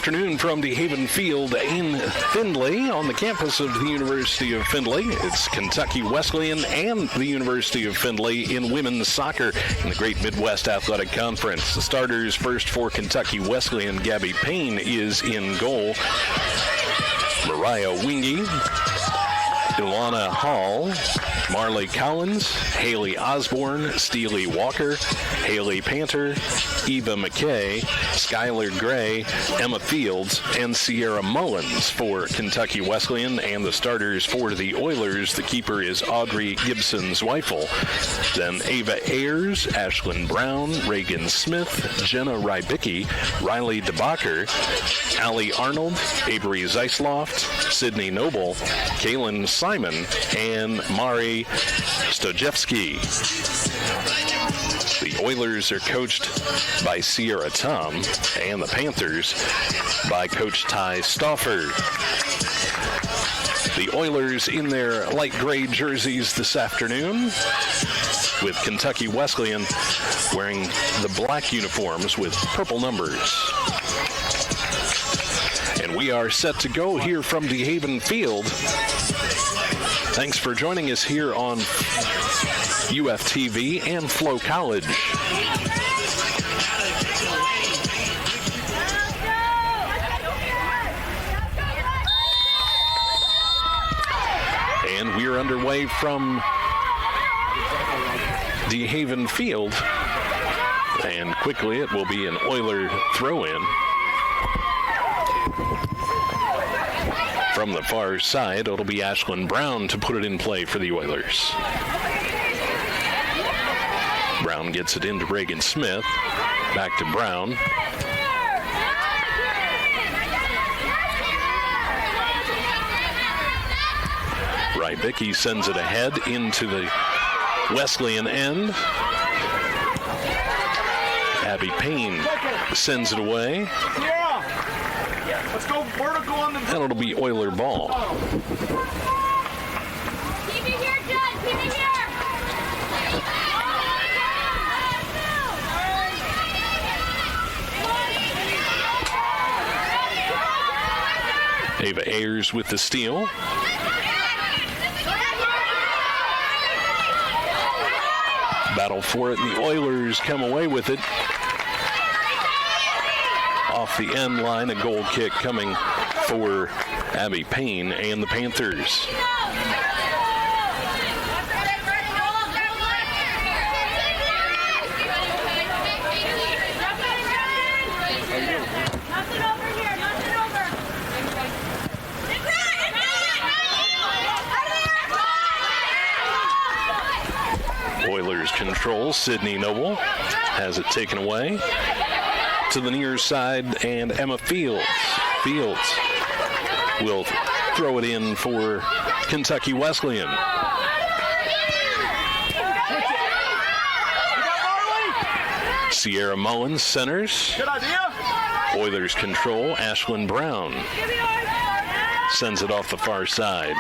afternoon from the Haven Field in Findlay on the campus of the University of Findlay. It's Kentucky Wesleyan and the University of Findlay in women's soccer in the Great Midwest Athletic Conference. The starters first for Kentucky Wesleyan. Gabby Payne is in goal. Mariah Wingy, Ilana Hall, Marley Collins, Haley Osborne, Steely Walker, Haley Panter, Eva McKay, Skylar Gray, Emma Fields, and Sierra Mullins for Kentucky Wesleyan. And the starters for the Oilers, the keeper is Audrey Gibson-Zweifel. Then Ava Ayers, Ashlyn Brown, Reagan Smith, Jenna Rybicki, Riley DeBacher, Allie Arnold, Avery Zeisloft, Sydney Noble, Kaylin Simon, and Mari Stojewski. The Oilers are coached by Sierra Tom, and the Panthers by Coach Ty Stauffer. The Oilers in their light gray jerseys this afternoon, with Kentucky Wesleyan wearing the black uniforms with purple numbers. And we are set to go here from the Haven Field. Thanks for joining us here on UFTV and FloCollege. And we're underway from the Haven Field. And quickly it will be an Oiler throw-in. From the far side, it'll be Ashlyn Brown to put it in play for the Oilers. Brown gets it into Reagan Smith. Back to Brown. Rybicki sends it ahead into the Wesleyan end. Abby Payne sends it away. Let's go vertical on the... And it'll be Oiler ball. Keep it here, John. Keep it here. Ava Ayers with the steal. Battle for it, and the Oilers come away with it. Off the end line, a goal kick coming for Abby Payne and the Panthers. Oilers control. Sydney Noble has it taken away to the near side, and Emma Fields. Fields will throw it in for Kentucky Wesleyan. Sierra Mullins centers. Good idea. Oilers control. Ashlyn Brown sends it off the far side.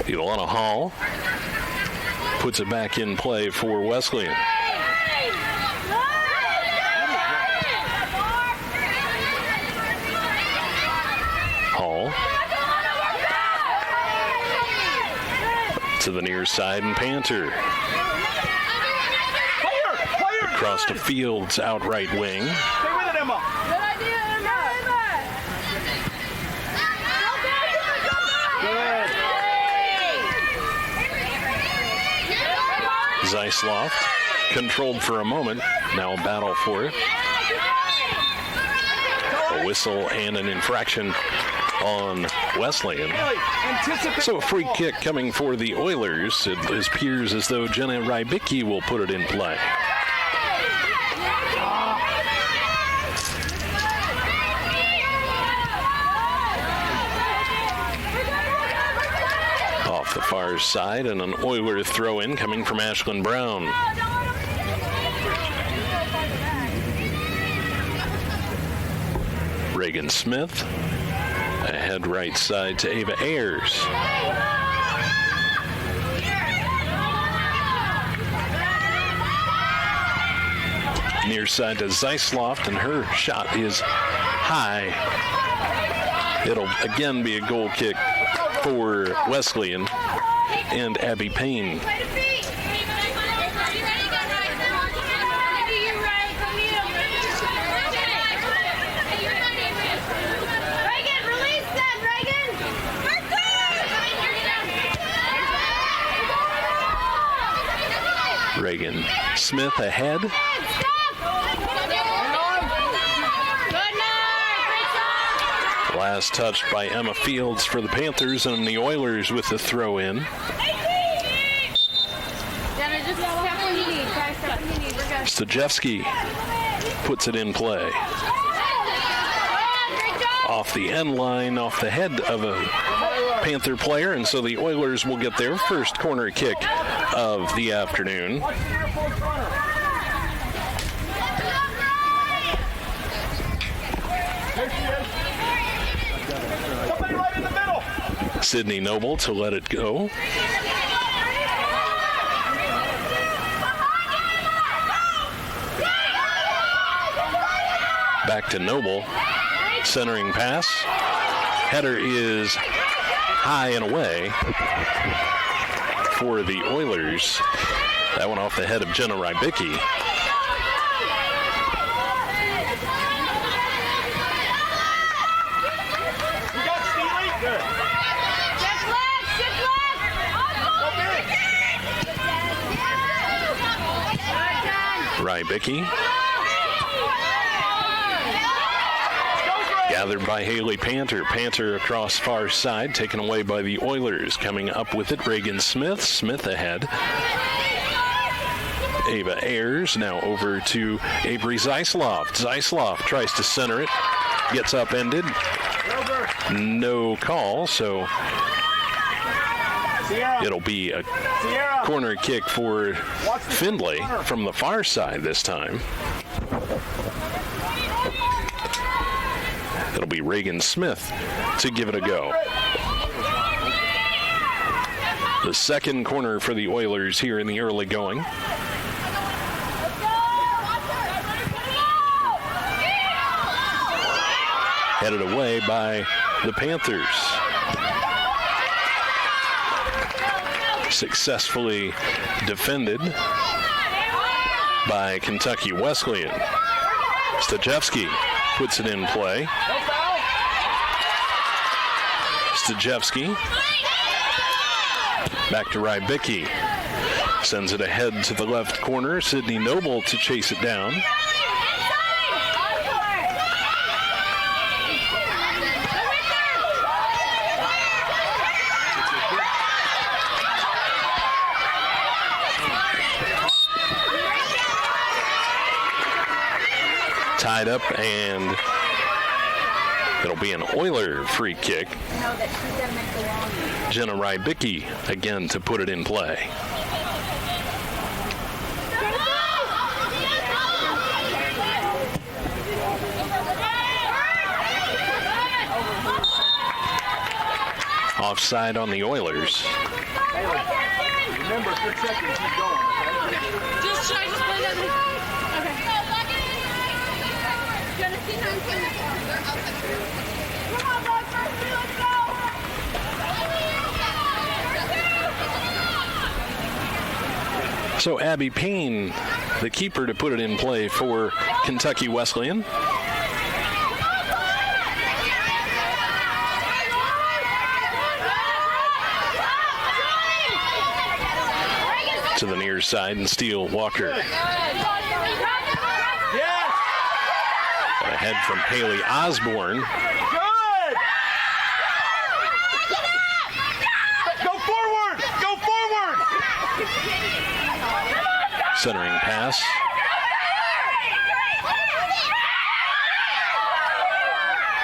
Ilana Hall puts it back in play for Wesleyan. Hall to the near side, and Panter across the Fields out right wing. Stay with it, Emma. Zeisloft controlled for a moment, now a battle for it. A whistle and an infraction on Wesleyan. So a free kick coming for the Oilers. It appears as though Jenna Rybicki will put it in play. Off the far side, and an Oiler throw-in coming from Ashlyn Brown. Reagan Smith ahead right side to Ava Ayers. Near side to Zeisloft, and her shot is high. It'll again be a goal kick for Wesleyan and Abby Payne. Reagan Smith ahead. Last touched by Emma Fields for the Panthers, and the Oilers with the throw in. Stajewski puts it in play. Off the end line, off the head of a Panther player, and so the Oilers will get their first corner kick of the afternoon. Somebody right in the middle. Sydney Noble to let it go. Back to Noble. Centering pass. Header is high and away for the Oilers. That one off the head of Jenna Rybicki. We got Steely. Good. Rybicki. Gathered by Haley Panter. Panter across far side, taken away by the Oilers. Coming up with it, Reagan Smith. Smith ahead. Ava Ayers now over to Avery Zeisloft. Zeisloft tries to center it. Gets upended. No call, so it'll be a corner kick for Findlay from the far side this time. It'll be Reagan Smith to give it a go. The second corner for the Oilers here in the early going. Headed away by the Panthers. Successfully defended by Kentucky Wesleyan. Stajewski puts it in play. Stajewski. Back to Rybicki. Sends it ahead to the left corner. Sydney Noble to chase it down. Tied up, and it'll be an Oiler free kick. Jenna Rybicki again to put it in play. Offside on the Oilers. Remember, for seconds, keep going. Just play that. So Abby Payne, the keeper, to put it in play for Kentucky Wesleyan. To the near side, and Steele Walker. Yes. Ahead from Haley Osborne. Good. Go forward. Go forward. Centering pass.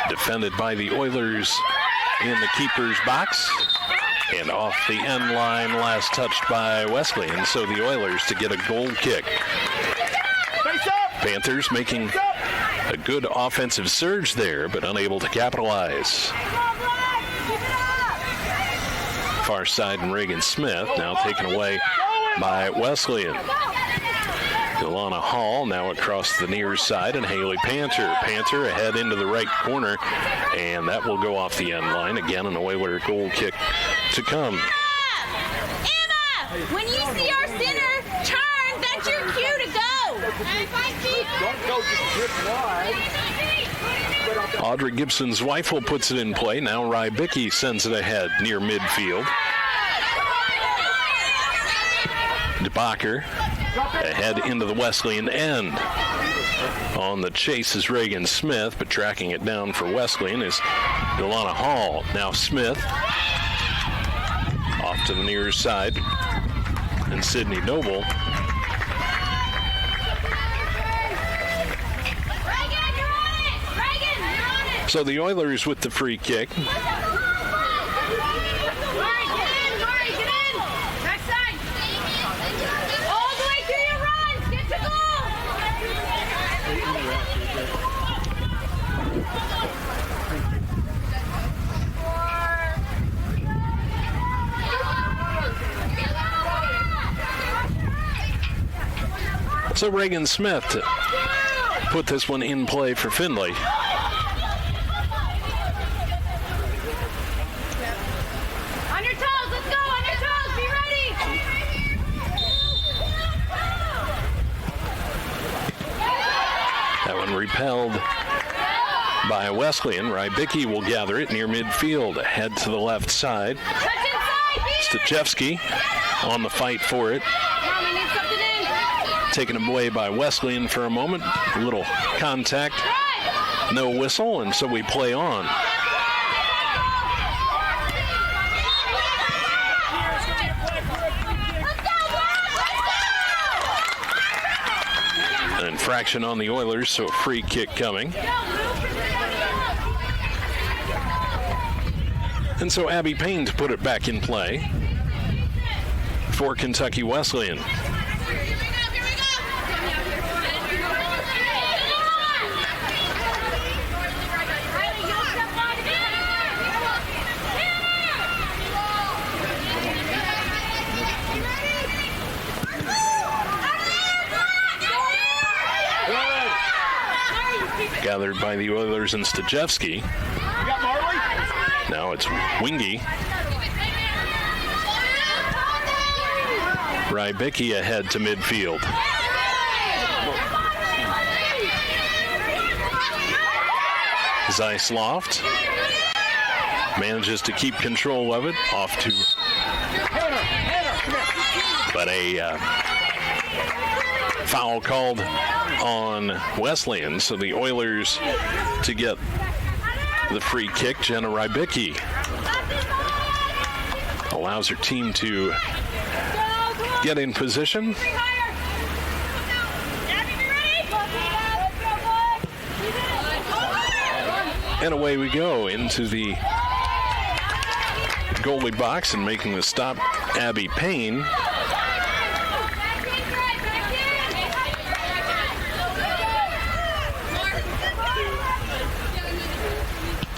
Defended by the Oilers in the keeper's box. And off the end line, last touched by Wesleyan. So the Oilers to get a goal kick. Panthers making a good offensive surge there, but unable to capitalize. Far side, and Reagan Smith now taken away by Wesleyan. Ilana Hall now across the near side, and Haley Panther. Panther ahead into the right corner, and that will go off the end line. Again, an Oiler goal kick to come. Emma, when you see our center turn, that's your cue to go. Don't go just dip wide. Audrey Gibson's rifle puts it in play. Now Rybicki sends it ahead near midfield. DeBacher ahead into the Wesleyan end. On the chase is Reagan Smith, but tracking it down for Wesleyan is Ilana Hall. Now Smith off to the near side, and Sydney Noble. So the Oilers with the free kick. So Reagan Smith to put this one in play for Findlay. On your toes, let's go, on your toes, be ready. That one repelled by Wesleyan. Rybicki will gather it near midfield. Ahead to the left side. Stachewski on the fight for it. Taken away by Wesleyan for a moment. A little contact. No whistle, and so we play on. An infraction on the Oilers, so a free kick coming. And so Abby Payne to put it back in play for Kentucky Wesleyan. Gathered by the Oilers and Stachewski. Now it's Wingy. Rybicki ahead to midfield. Zeisloft manages to keep control of it. Off to... But a foul called on Wesleyan, so the Oilers to get the free kick. Jenna Rybicki allows her team to get in position. And away we go into the goalie box, and making the stop, Abby Payne.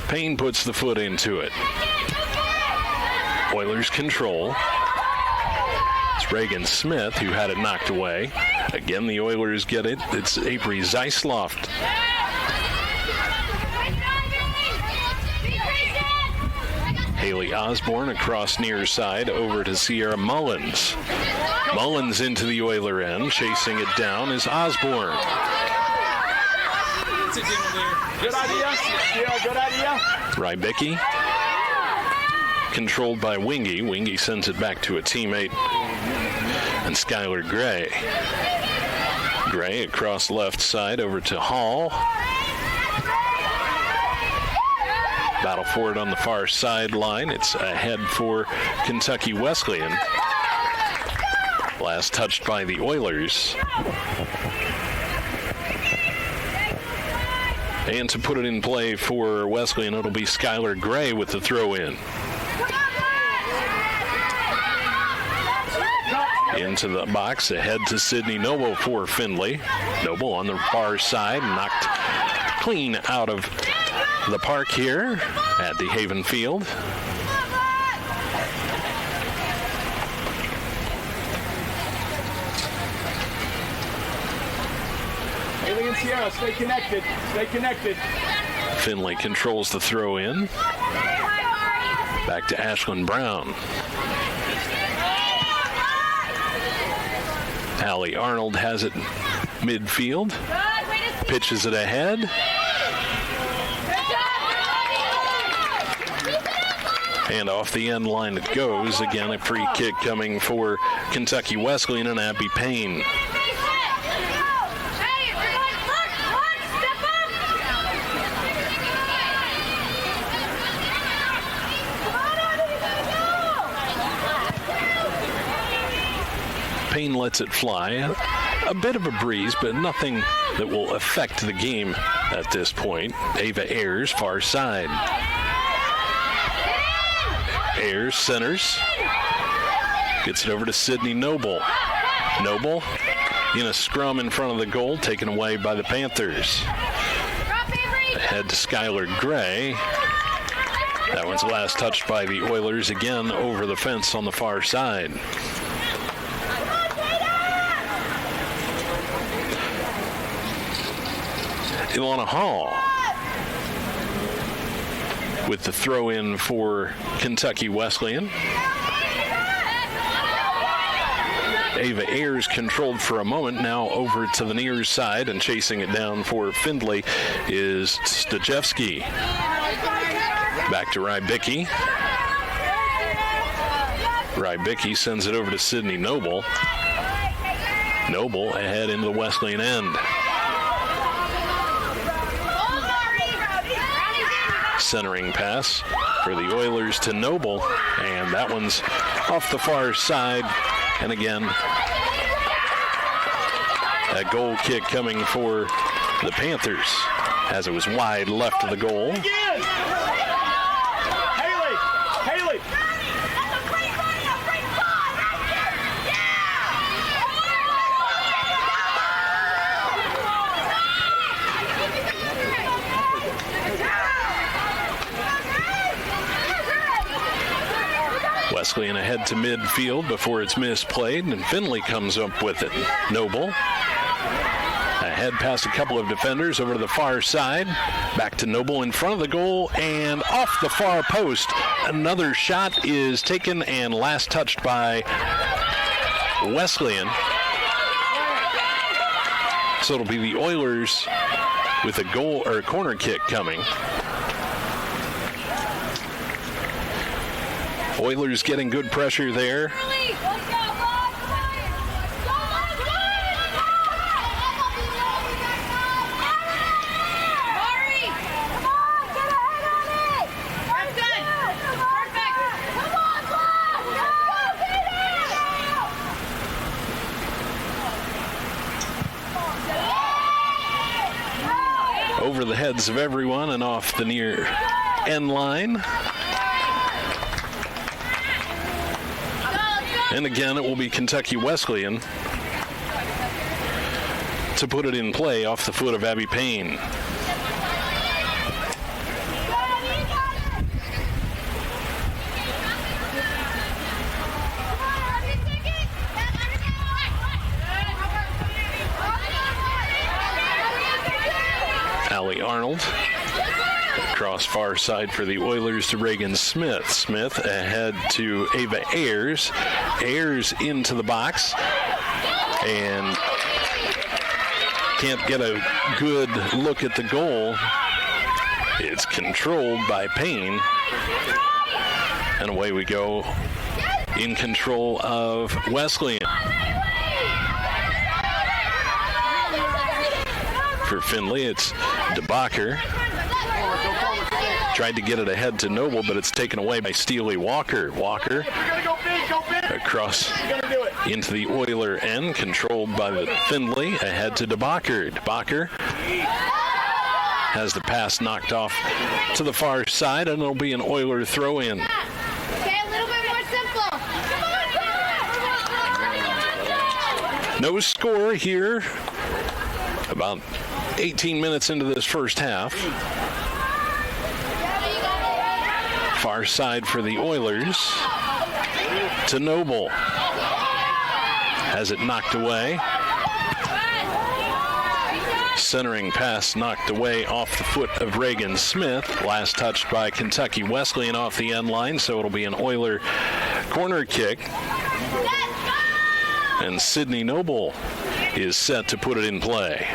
Payne puts the foot into it. Oilers control. It's Reagan Smith who had it knocked away. Again, the Oilers get it. It's Avery Zeisloft. Haley Osborne across near side over to Sierra Mullins. Mullins into the Oiler end. Chasing it down is Osborne. Good idea. Yeah, good idea. Rybicki, controlled by Wingy. Wingy sends it back to a teammate, and Skylar Gray. Gray across left side over to Hall. Battle for it on the far sideline. It's ahead for Kentucky Wesleyan. Last touched by the Oilers. And to put it in play for Wesleyan, it'll be Skylar Gray with the throw in. Into the box, ahead to Sydney Noble for Findlay. Noble on the far side, knocked clean out of the park here at DeHaven Field. Haley and Sierra, stay connected. Stay connected. Findlay controls the throw in. Back to Ashlyn Brown. Allie Arnold has it midfield. Pitches it ahead. And off the end line it goes. Again, a free kick coming for Kentucky Wesleyan and Abby Payne. Payne lets it fly. A bit of a breeze, but nothing that will affect the game at this point. Ava Ayers, far side. Ayers centers. Gets it over to Sydney Noble. Noble in a scrum in front of the goal, taken away by the Panthers. Ahead to Skylar Gray. That one's last touched by the Oilers, again over the fence on the far side. Ilana Hall with the throw in for Kentucky Wesleyan. Ava Ayers controlled for a moment, now over to the near side, and chasing it down for Findlay is Stajewski. Back to Rybicki. Rybicki sends it over to Sydney Noble. Noble ahead into the Wesleyan end. Centering pass for the Oilers to Noble, and that one's off the far side. And again, a goal kick coming for the Panthers as it was wide left of the goal. Haley! Wesleyan ahead to midfield before it's misplayed, and Findlay comes up with it. Noble ahead past a couple of defenders over to the far side. Back to Noble in front of the goal and off the far post. Another shot is taken and last touched by Wesleyan. So it'll be the Oilers with a goal or a corner kick coming. Oilers getting good pressure there. Over the heads of everyone and off the near end line. And again, it will be Kentucky Wesleyan to put it in play off the foot of Abby Payne. Allie Arnold. Cross far side for the Oilers to Reagan Smith. Smith ahead to Ava Ayers. Ayers into the box. And can't get a good look at the goal. It's controlled by Payne. And away we go in control of Wesleyan. For Findlay, it's DeBacher. Tried to get it ahead to Noble, but it's taken away by Steely Walker. Walker across into the Oiler end, controlled by the Findlay, ahead to DeBacher. DeBacher has the pass knocked off to the far side, and it'll be an Oiler throw-in. Okay, a little bit more simple. No score here. About 18 minutes into this first half. Far side for the Oilers to Noble. Has it knocked away. Centering pass knocked away off the foot of Reagan Smith. Last touched by Kentucky Wesleyan off the end line, so it'll be an Oiler corner kick. And Sidney Noble is set to put it in play.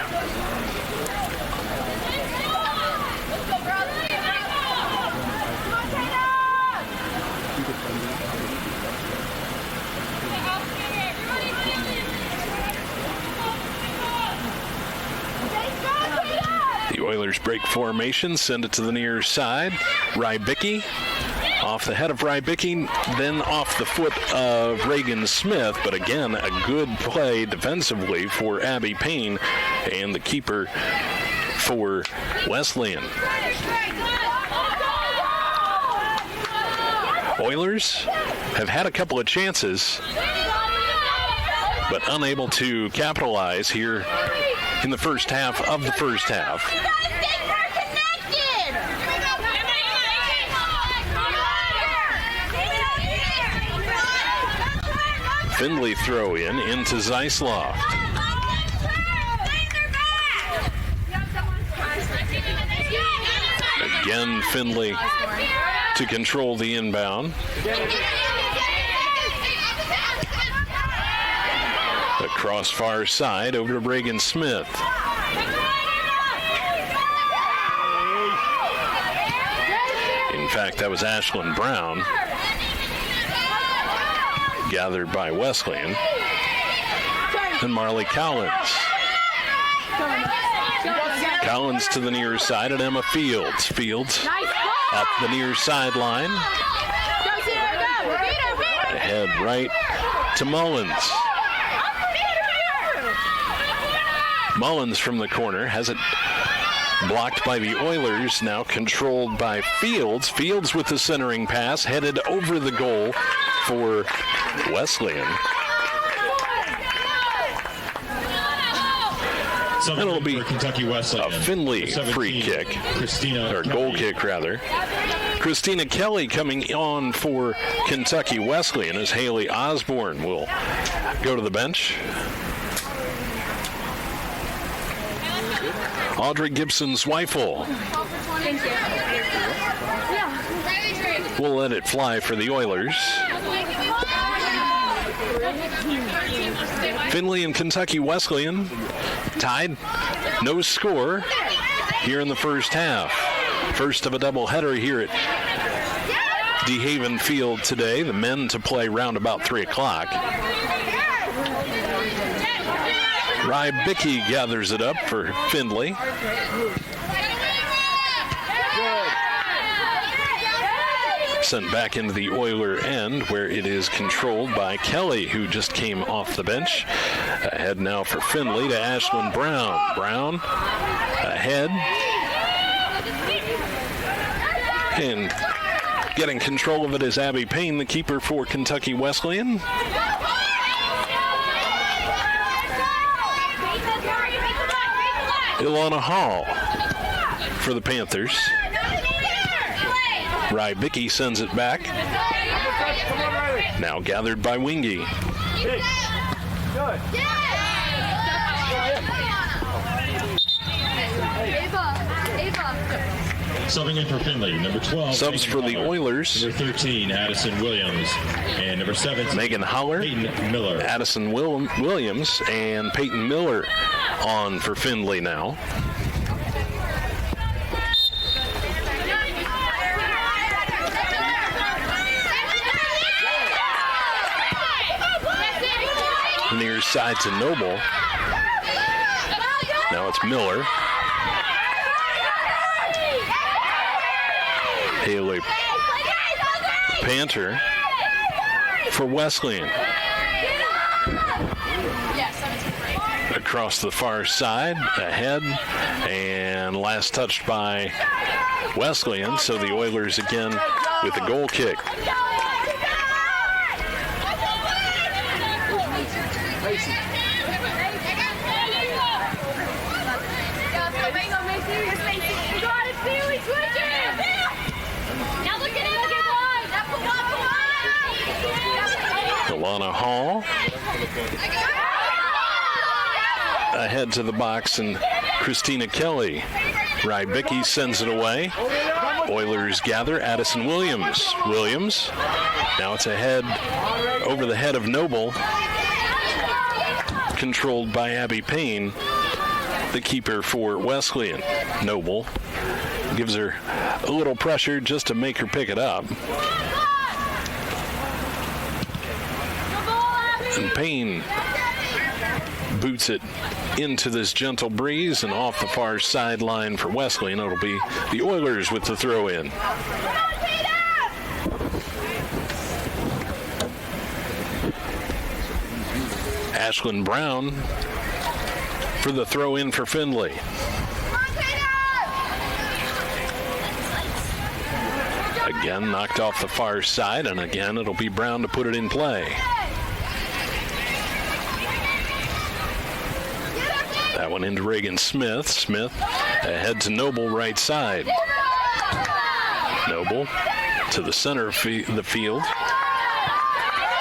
The Oilers break formation, send it to the near side. Rybicki off the head of Rybicki, then off the foot of Reagan Smith. But again, a good play defensively for Abby Payne and the keeper for Wesleyan. Oilers have had a couple of chances, but unable to capitalize here in the first half of the first half. Findlay throw into Zeisloft. Again, Findlay to control the inbound. Across far side over to Reagan Smith. In fact, that was Ashlyn Brown, gathered by Wesleyan. And Marley Collins. Collins to the near side and Emma Fields. Fields up the near sideline. Ahead right to Mullins. Mullins from the corner has it blocked by the Oilers, now controlled by Fields. Fields with the centering pass, headed over the goal for Wesleyan. And it'll be Kentucky Wesleyan. A Findlay free kick, or goal kick rather. Christina Kelly coming on for Kentucky Wesleyan as Haley Osborne will go to the bench. Audrey Gibson-Zweifel will let it fly for the Oilers. Findlay and Kentucky Wesleyan tied, no score here in the first half. First of a doubleheader here at DeHaven Field today. The men to play round about 3 o'clock. Rybicki gathers it up for Findlay. Sent back into the Oiler end where it is controlled by Kelly, who just came off the bench. Ahead now for Findlay to Ashlyn Brown. Brown ahead. And getting control of it is Abby Payne, the keeper for Kentucky Wesleyan. Ilana Hall for the Panthers. Rybicki sends it back. Now gathered by Wingy. Subbing in for Findlay, number 12. Subs for the Oilers. Number 13, Addison Williams. And number 17, Megan Holler, Peyton Miller. Addison Williams, and Peyton Miller on for Findlay now. Near side to Noble. Now it's Miller. Haley Panther for Wesleyan. Across the far side, ahead, and last touched by Wesleyan, so the Oilers again with a goal kick. Ilana Hall ahead to the box and Christina Kelly. Rybicki sends it away. Oilers gather. Addison Williams. Williams. Now it's ahead over the head of Noble. Controlled by Abby Payne, the keeper for Wesleyan. Noble gives her a little pressure just to make her pick it up. And Payne boots it into this gentle breeze and off the far sideline for Wesleyan. It'll be the Oilers with the throw in. Ashlyn Brown for the throw in for Findlay. Again, knocked off the far side, and again, it'll be Brown to put it in play. That one into Reagan Smith. Smith ahead to Noble right side. Noble to the center of the field.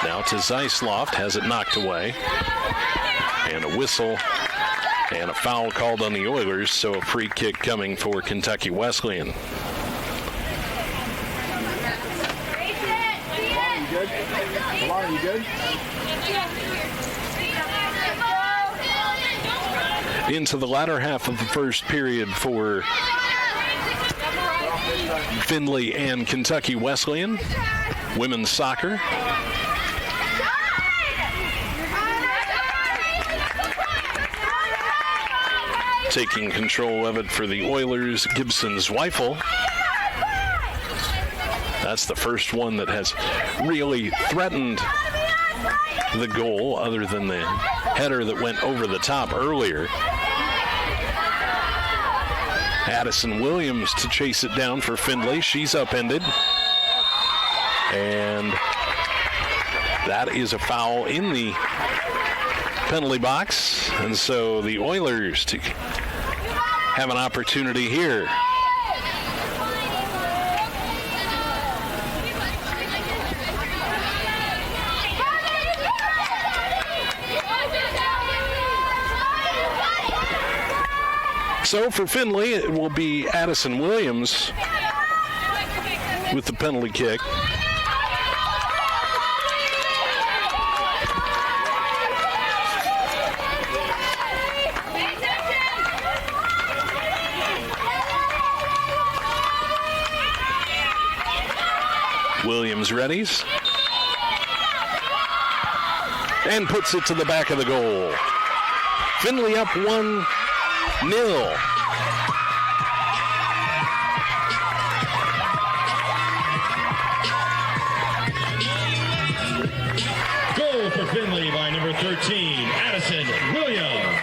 Now to Zeisloft, has it knocked away. And a whistle and a foul called on the Oilers, so a free kick coming for Kentucky Wesleyan. You good? Into the latter half of the first period for Findlay and Kentucky Wesleyan. Women's soccer. Taking control of it for the Oilers, Gibson's Zweifel. That's the first one that has really threatened the goal, other than the header that went over the top earlier. Addison Williams to chase it down for Findlay. She's upended. And that is a foul in the penalty box. And so the Oilers to have an opportunity here. So for Findlay, it will be Addison Williams with the penalty kick. Williams readies and puts it to the back of the goal. Findlay up 1-0. Goal for Findlay by number 13, Addison Williams.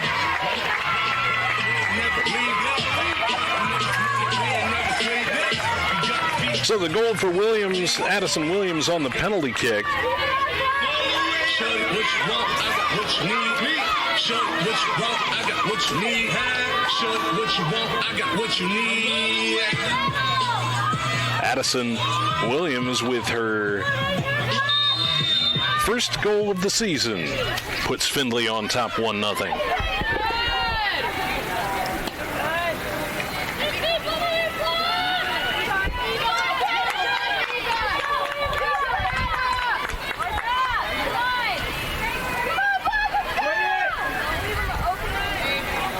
So the goal for Williams, Addison Williams on the penalty kick. Addison Williams with her first goal of the season puts Findlay on top 1-0.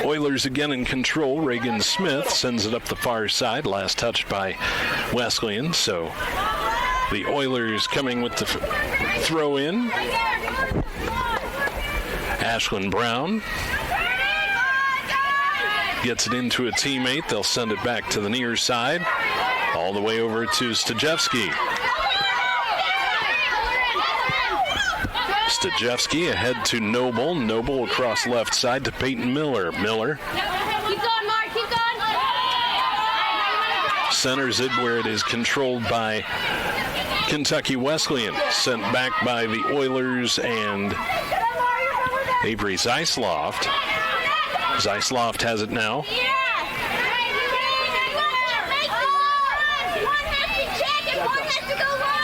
Oilers again in control. Reagan Smith sends it up the far side. Last touched by Wesleyan. So the Oilers coming with the throw in. Ashlyn Brown gets it into a teammate. They'll send it back to the near side. All the way over to Stajewski. Stajewski ahead to Noble. Noble across left side to Peyton Miller. Miller Keep going, Mark. Keep going. centers it where it is controlled by Kentucky Wesleyan. Sent back by the Oilers and Avery Zeisloft. Zeisloft has it now.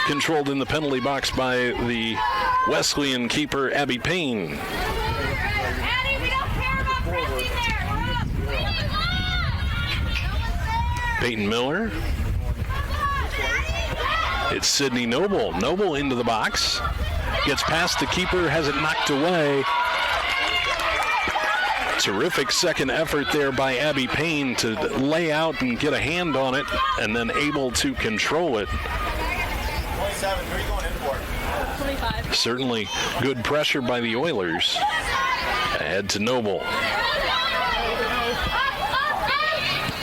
Controlled in the penalty box by the Wesleyan keeper, Abby Payne. Addie, we don't care about pressing there. Peyton Miller. It's Sydney Noble. Noble into the box. Gets past the keeper, has it knocked away. Terrific second effort there by Abby Payne to lay out and get a hand on it, and then able to control it. 27, who are you going in for? 25. Certainly good pressure by the Oilers. Ahead to Noble.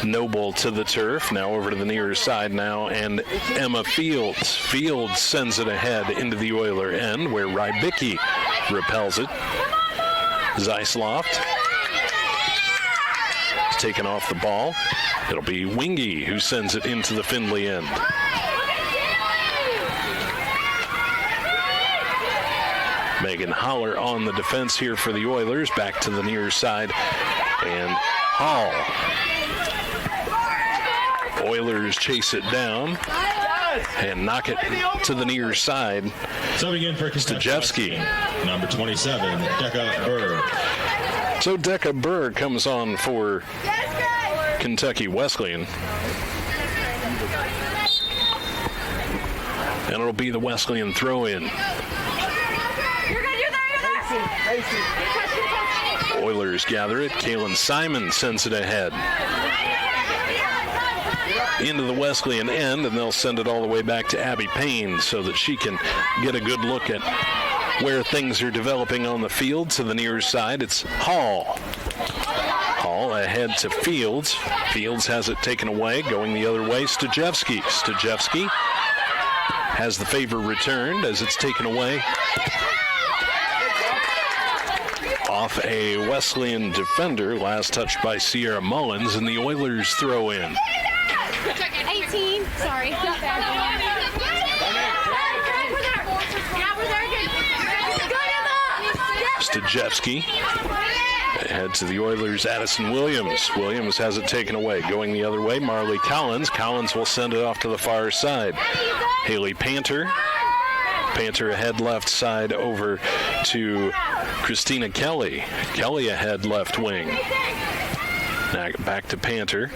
Noble to the turf, now over to the near side now, and Emma Fields. Fields sends it ahead into the Oiler end, where Rybicki repels it. Zeisloft is taken off the ball. It'll be Wingy who sends it into the Findlay end. Megan Holler on the defense here for the Oilers, back to the near side, and Hall. Oilers chase it down and knock it to the near side. Subbing in for Stajewski. Number 27, Decca Burr. So Decca Burr comes on for Kentucky Wesleyan. And it'll be the Wesleyan throw-in. Oilers gather it. Kaylin Simon sends it ahead into the Wesleyan end, and they'll send it all the way back to Abby Payne so that she can get a good look at where things are developing on the field. To the near side, it's Hall. Hall ahead to Fields. Fields has it taken away, going the other way. Stajewski. Stajewski has the favor returned as it's taken away off a Wesleyan defender. Last touch by Sierra Mullins, and the Oilers throw in. 18. Sorry. Stajewski ahead to the Oilers. Addison Williams. Williams has it taken away, going the other way. Marley Collins. Collins will send it off to the far side. Haley Panter. Panter ahead left side over to Christina Kelly. Kelly ahead left wing. Now back to Panter.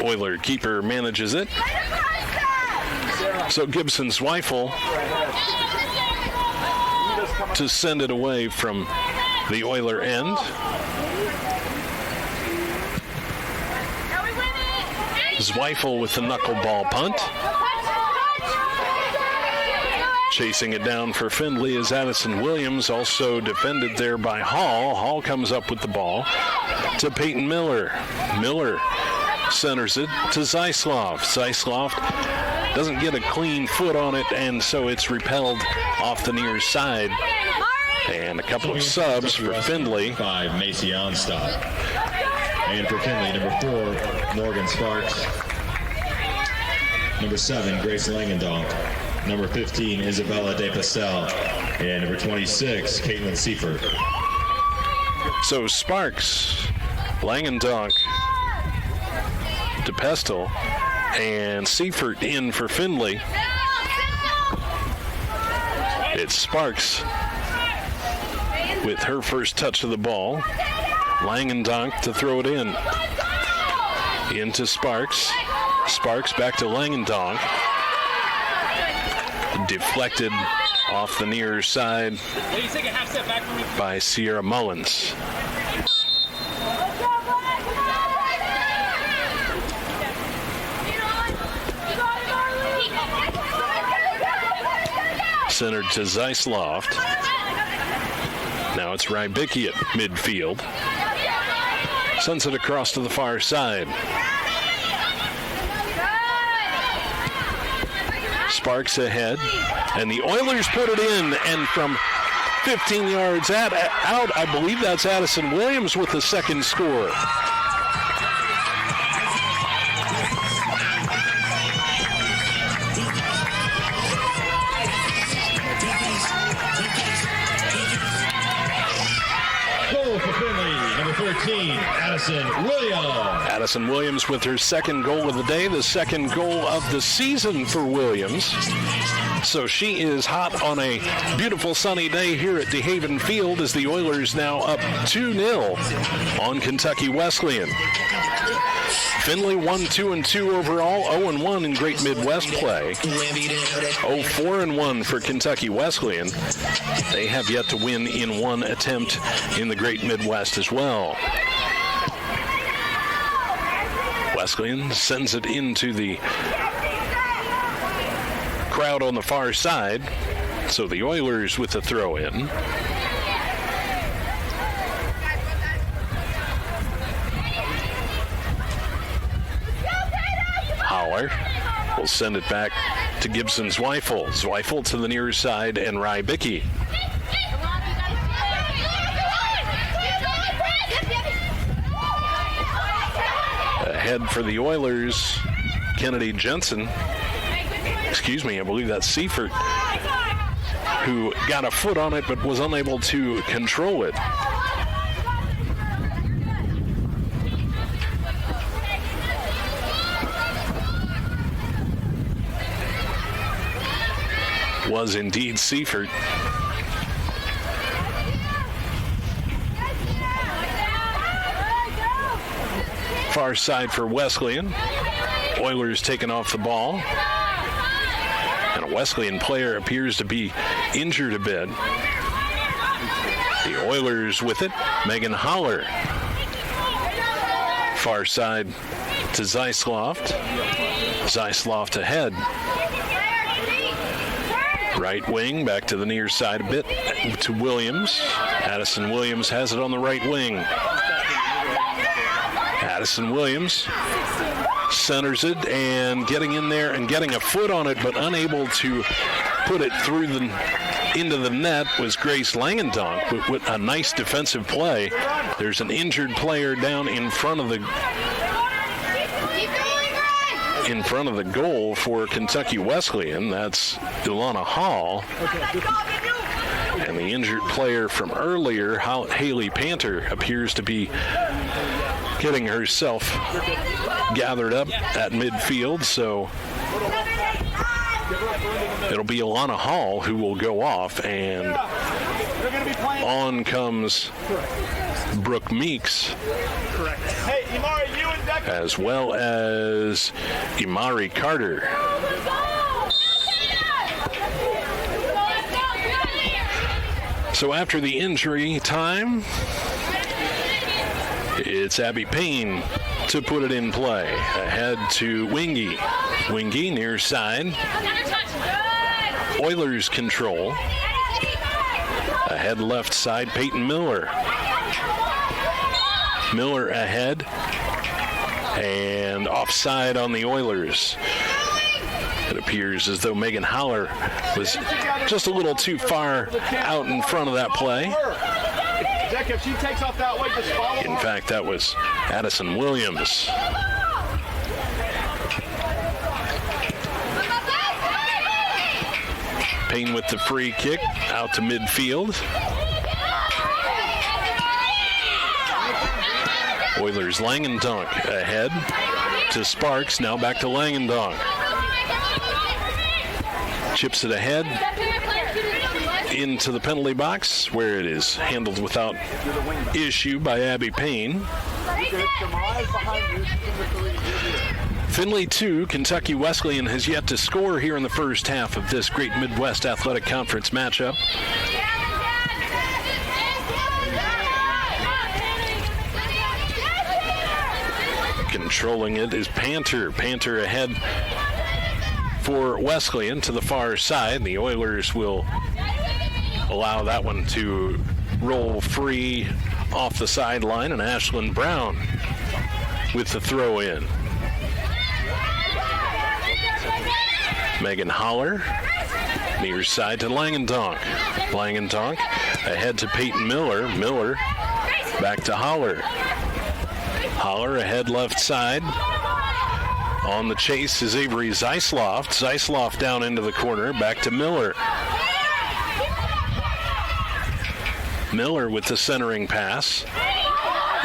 Oiler keeper manages it. So Gibson Zweifel to send it away from the Oiler end. Zweifel with the knuckleball punt. Chasing it down for Findlay is Addison Williams, also defended there by Hall. Hall comes up with the ball to Peyton Miller. Miller centers it to Zeisloft. Zeisloft doesn't get a clean foot on it, and so it's repelled off the near side. And a couple of subs for Findlay. 5, Macy Onstop. And for Findlay, number 4, Morgan Sparks. Number 7, Grace Langendonk. Number 15, Isabella DePastel. And number 26, Caitlin Seifert. So Sparks, Langendonk, DePestel, and Seifert in for Findlay. It's Sparks with her first touch of the ball. Langendonk to throw it in. Into Sparks. Sparks back to Langendonk. Deflected off the near side by Sierra Mullins. Centered to Zeisloft. Now it's Rybicki at midfield. Sends it across to the far side. Sparks ahead, and the Oilers put it in, and from 15 yards out, I believe that's Addison Williams with the second score. Goal for Findlay, number 13, Addison Williams. Addison Williams with her second goal of the day, the second goal of the season for Williams. So she is hot on a beautiful sunny day here at DeHaven Field as the Oilers now up 2-0 on Kentucky Wesleyan. Findlay 1-2-2 overall, 0-1 in Great Midwest play. 0-4-1 for Kentucky Wesleyan. They have yet to win in one attempt in the Great Midwest as well. Wesleyan sends it into the crowd on the far side. So the Oilers with the throw in. Holler will send it back to Gibson Zweifel. Zweifel to the near side and Rybicki. Ahead for the Oilers, Kennedy Jensen. Excuse me, I believe that's Seifert, who got a foot on it but was unable to control it. Was indeed Seifert. Far side for Wesleyan. Oilers taking off the ball. And a Wesleyan player appears to be injured a bit. The Oilers with it. Megan Holler. Far side to Zeisloft. Zeisloft ahead. Right wing, back to the near side a bit to Williams. Addison Williams has it on the right wing. Addison Williams centers it and getting in there and getting a foot on it, but unable to put it through into the net was Grace Langendonk with a nice defensive play. There's an injured player down in front of the goal for Kentucky Wesleyan. That's Ilana Hall. And the injured player from earlier, Haley Panter, appears to be getting herself gathered up at midfield. So it'll be Ilana Hall who will go off, and on comes Brooke Meeks. Hey, Imari, you and Deck. As well as Imari Carter. So after the injury time, it's Abby Payne to put it in play. Ahead to Wingy. Wingy near side. Oilers control. Ahead left side, Peyton Miller. Miller ahead. And offside on the Oilers. It appears as though Megan Holler was just a little too far out in front of that play. Deck, if she takes off that way, just follow In fact, that was Addison Williams. Payne with the free kick out to midfield. Oilers Langendonk ahead to Sparks. Now back to Langendonk. Chips it ahead into the penalty box where it is handled without issue by Abby Payne. Findlay 2, Kentucky Wesleyan has yet to score here in the first half of this Great Midwest Athletic Conference matchup. Controlling it is Panter. Panter ahead for Wesleyan to the far side. The Oilers will allow that one to roll free off the sideline, and Ashlyn Brown with the throw in. Megan Holler, near side to Langendonk. Langendonk ahead to Peyton Miller. Miller back to Holler. Holler ahead left side. On the chase is Avery Zeisloft. Zeisloft down into the corner. Back to Miller. Miller with the centering pass.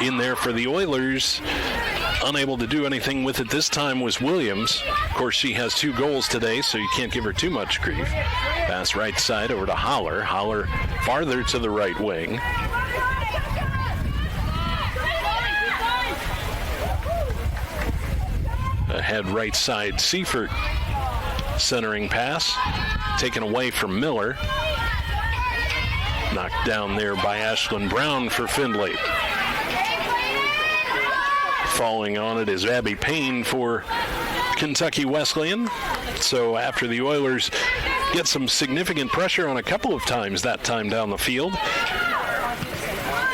in there for the Oilers. Unable to do anything with it this time was Williams. Of course, she has 2 goals today, so you can't give her too much grief. Pass right side over to Holler. Holler farther to the right wing. Ahead right side, Seifert. Centering pass. Taken away from Miller. Knocked down there by Ashlyn Brown for Findlay. Falling on it is Abby Payne for Kentucky Wesleyan. So after the Oilers get some significant pressure on a couple of times that time down the field,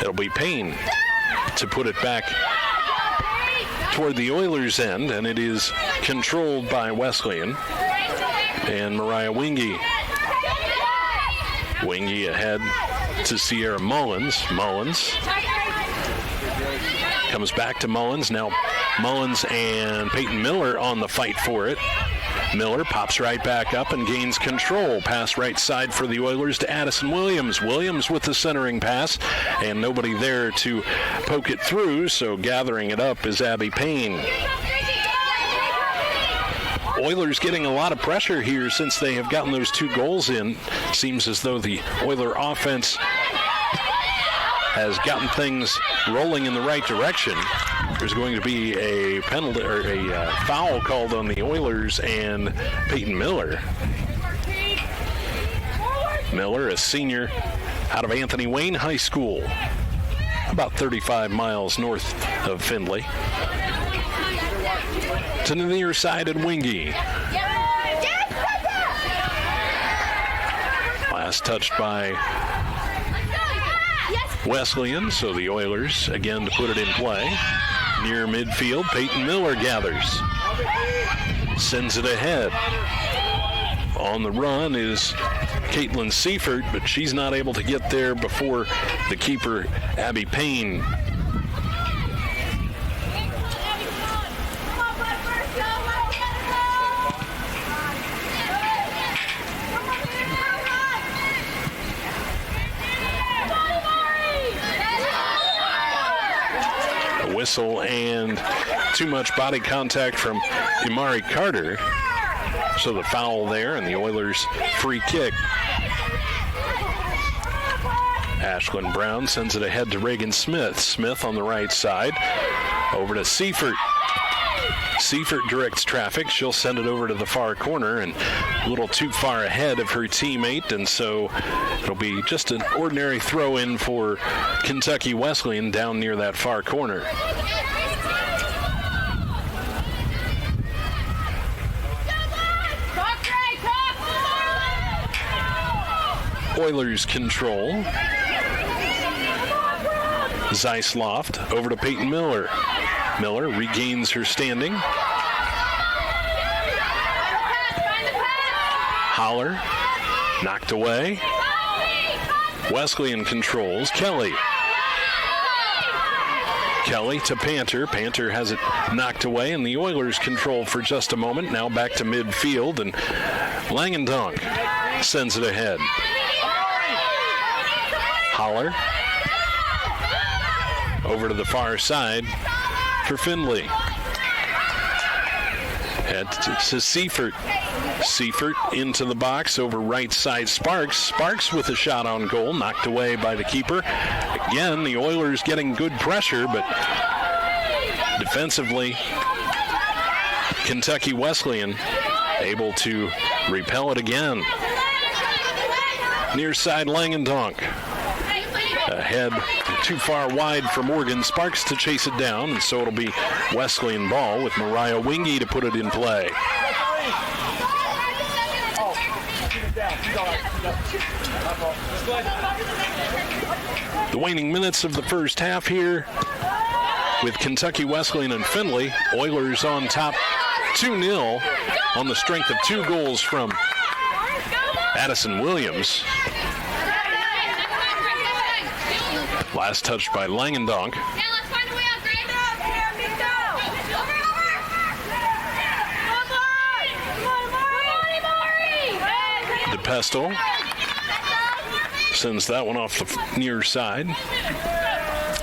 it'll be Payne to put it back toward the Oilers' end, and it is controlled by Wesleyan. And Mariah Wingy. Wingy ahead to Sierra Mullins. Mullins comes back to Mullins. Now Mullins and Peyton Miller on the fight for it. Miller pops right back up and gains control. Pass right side for the Oilers to Addison Williams. Williams with the centering pass, and nobody there to poke it through, so gathering it up is Abby Payne. Oilers getting a lot of pressure here since they have gotten those 2 goals in. Seems as though the Oiler offense has gotten things rolling in the right direction. There's going to be a penalty or a foul called on the Oilers and Peyton Miller. Miller, a senior out of Anthony Wayne High School, about 35 miles north of Findlay. To the near side at Wingy. Last touched by Wesleyan, so the Oilers again to put it in play. Near midfield, Peyton Miller gathers. Sends it ahead. On the run is Caitlin Seifert, but she's not able to get there before the keeper, Abby Payne. Whistle and too much body contact from Imari Carter. So the foul there, and the Oilers free kick. Ashlyn Brown sends it ahead to Reagan Smith. Smith on the right side. Over to Seifert. Seifert directs traffic. She'll send it over to the far corner and a little too far ahead of her teammate, and so it'll be just an ordinary throw-in for Kentucky Wesleyan down near that far corner. Oilers control. Zeisloft over to Peyton Miller. Miller regains her standing. Holler, knocked away. Wesleyan controls. Kelly. Kelly to Panter. Panter has it knocked away, and the Oilers control for just a moment. Now back to midfield, and Langendonk sends it ahead. Holler over to the far side for Findlay. Head to Seifert. Seifert into the box over right side Sparks. Sparks with a shot on goal, knocked away by the keeper. Again, the Oilers getting good pressure, but defensively, Kentucky Wesleyan able to repel it again. Near side Langendonk. Ahead, too far wide for Morgan Sparks to chase it down, and so it'll be Wesleyan ball with Mariah Wingy to put it in play. The waning minutes of the first half here with Kentucky Wesleyan and Findlay. Oilers on top 2-0 on the strength of 2 goals from Addison Williams. Last touched by Langendonk. DePestel sends that one off the near side.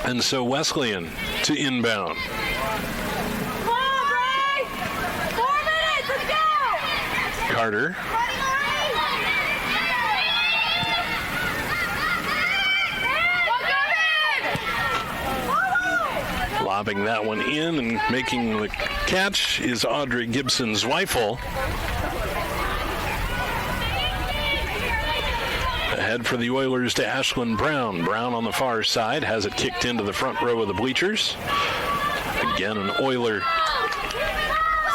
And so Wesleyan to inbound. Come on, Bray! 4 minutes, let's go! Carter. Lobbing that one in and making the catch is Audrey Gibson-Zweifel. Ahead for the Oilers to Ashlyn Brown. Brown on the far side has it kicked into the front row of the bleachers. Again, an Oiler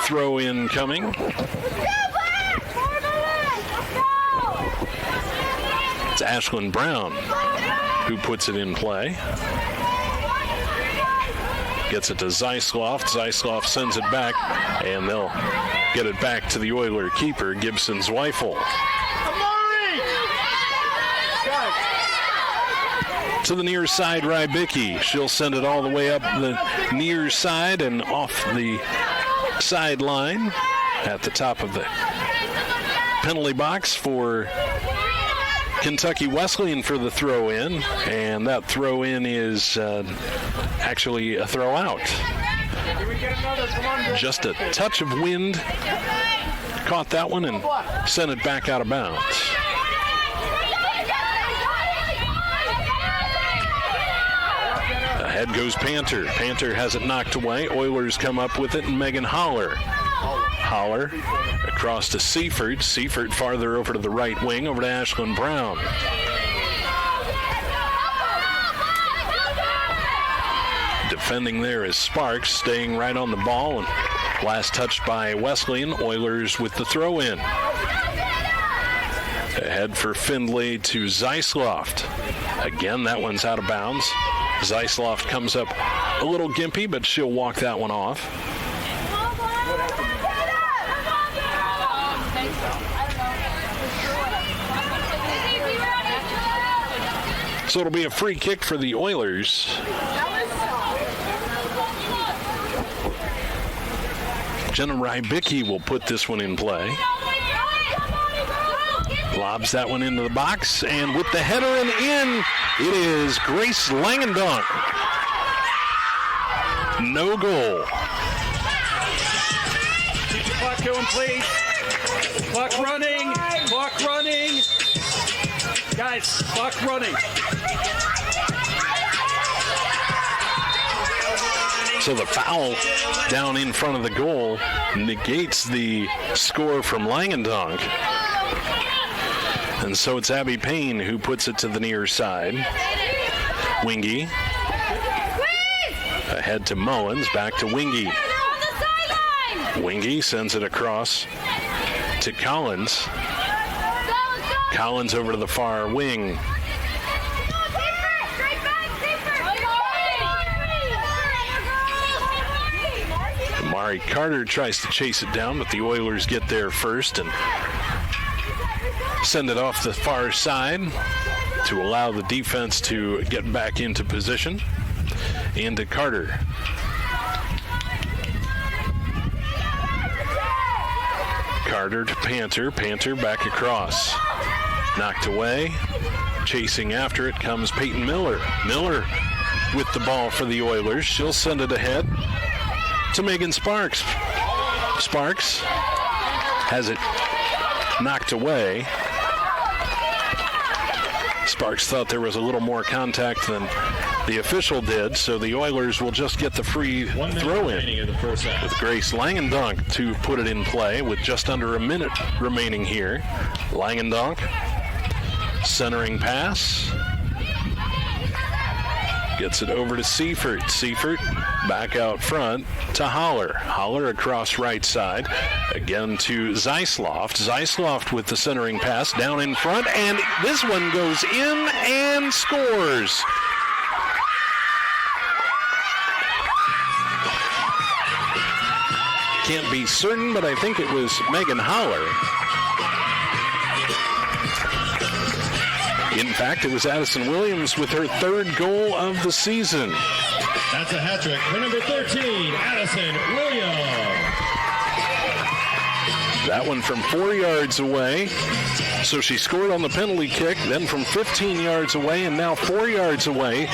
throw in coming. It's Ashlyn Brown who puts it in play. Gets it to Zeisloft. Zeisloft sends it back, and they'll get it back to the Oiler keeper, Gibson-Zweifel. To the near side, Rybicki. She'll send it all the way up the near side and off the sideline at the top of the penalty box for Kentucky Wesleyan for the throw-in, and that throw-in is actually a throw-out. Just a touch of wind caught that one and sent it back out of bounds. Ahead goes Panther. Panther has it knocked away. Oilers come up with it, and Megan Holler. Holler across to Seifert. Seifert farther over to the right wing, over to Ashlyn Brown. Defending there is Sparks, staying right on the ball, and last touched by Wesleyan. Oilers with the throw-in. Ahead for Findlay to Zeisloft. Again, that one's out of bounds. Zeisloft comes up a little gimpy, but she'll walk that one off. So it'll be a free kick for the Oilers. Jenna Rybicki will put this one in play. Lobs that one into the box, and with the header and in, it is Grace Langendonk. No goal. Keep the clock going, please. Clock running. Clock running. Guys, clock running. So the foul down in front of the goal negates the score from Langendonk. And so it's Abby Payne who puts it to the near side. Wingy. Ahead to Mullins, back to Wingy. Wingy sends it across to Collins. Collins over to the far wing. Amari Carter tries to chase it down, but the Oilers get there first and send it off the far side to allow the defense to get back into position. Into Carter. Carter to Panther. Panther back across. Knocked away. Chasing after it comes Peyton Miller. Miller with the ball for the Oilers. She'll send it ahead to Megan Sparks. Sparks has it knocked away. Sparks thought there was a little more contact than the official did, so the Oilers will just get the free throw-in with Grace Langendonk to put it in play with just under a minute remaining here. Langendonk, centering pass. Gets it over to Seifert. Seifert back out front to Holler. Holler across right side. Again to Zeisloft. Zeisloft with the centering pass down in front. And this one goes in and scores. Can't be certain, but I think it was Megan Holler. In fact, it was Addison Williams with her third goal of the season. That's a hat trick for number 13, Addison Williams. That one from 4 yards away. So she scored on the penalty kick, then from 15 yards away, and now 4 yards away.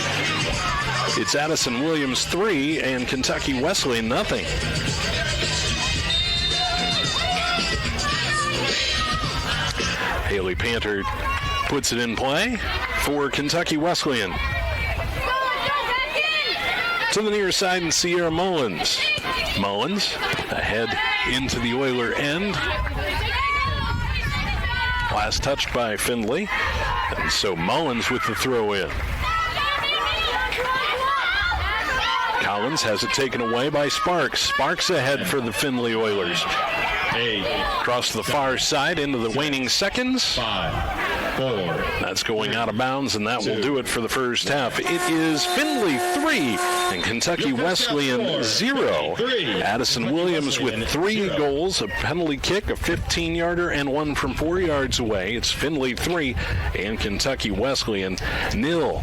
It's Addison Williams 3 and Kentucky Wesleyan nothing. Haley Panther puts it in play for Kentucky Wesleyan. To the near side, and Sierra Mullins. Mullins ahead into the Oiler end. Last touched by Findlay. And so Mullins with the throw in. Collins has it taken away by Sparks. Sparks ahead for the Findlay Oilers. Across the far side into the waning seconds. 5, 4. That's going out of bounds, and that will do it for the first half. It is Findlay 3 and Kentucky Wesleyan 0. Addison Williams with 3 goals, a penalty kick, a 15-yarder, and one from 4 yards away. It's Findlay 3 and Kentucky Wesleyan 0.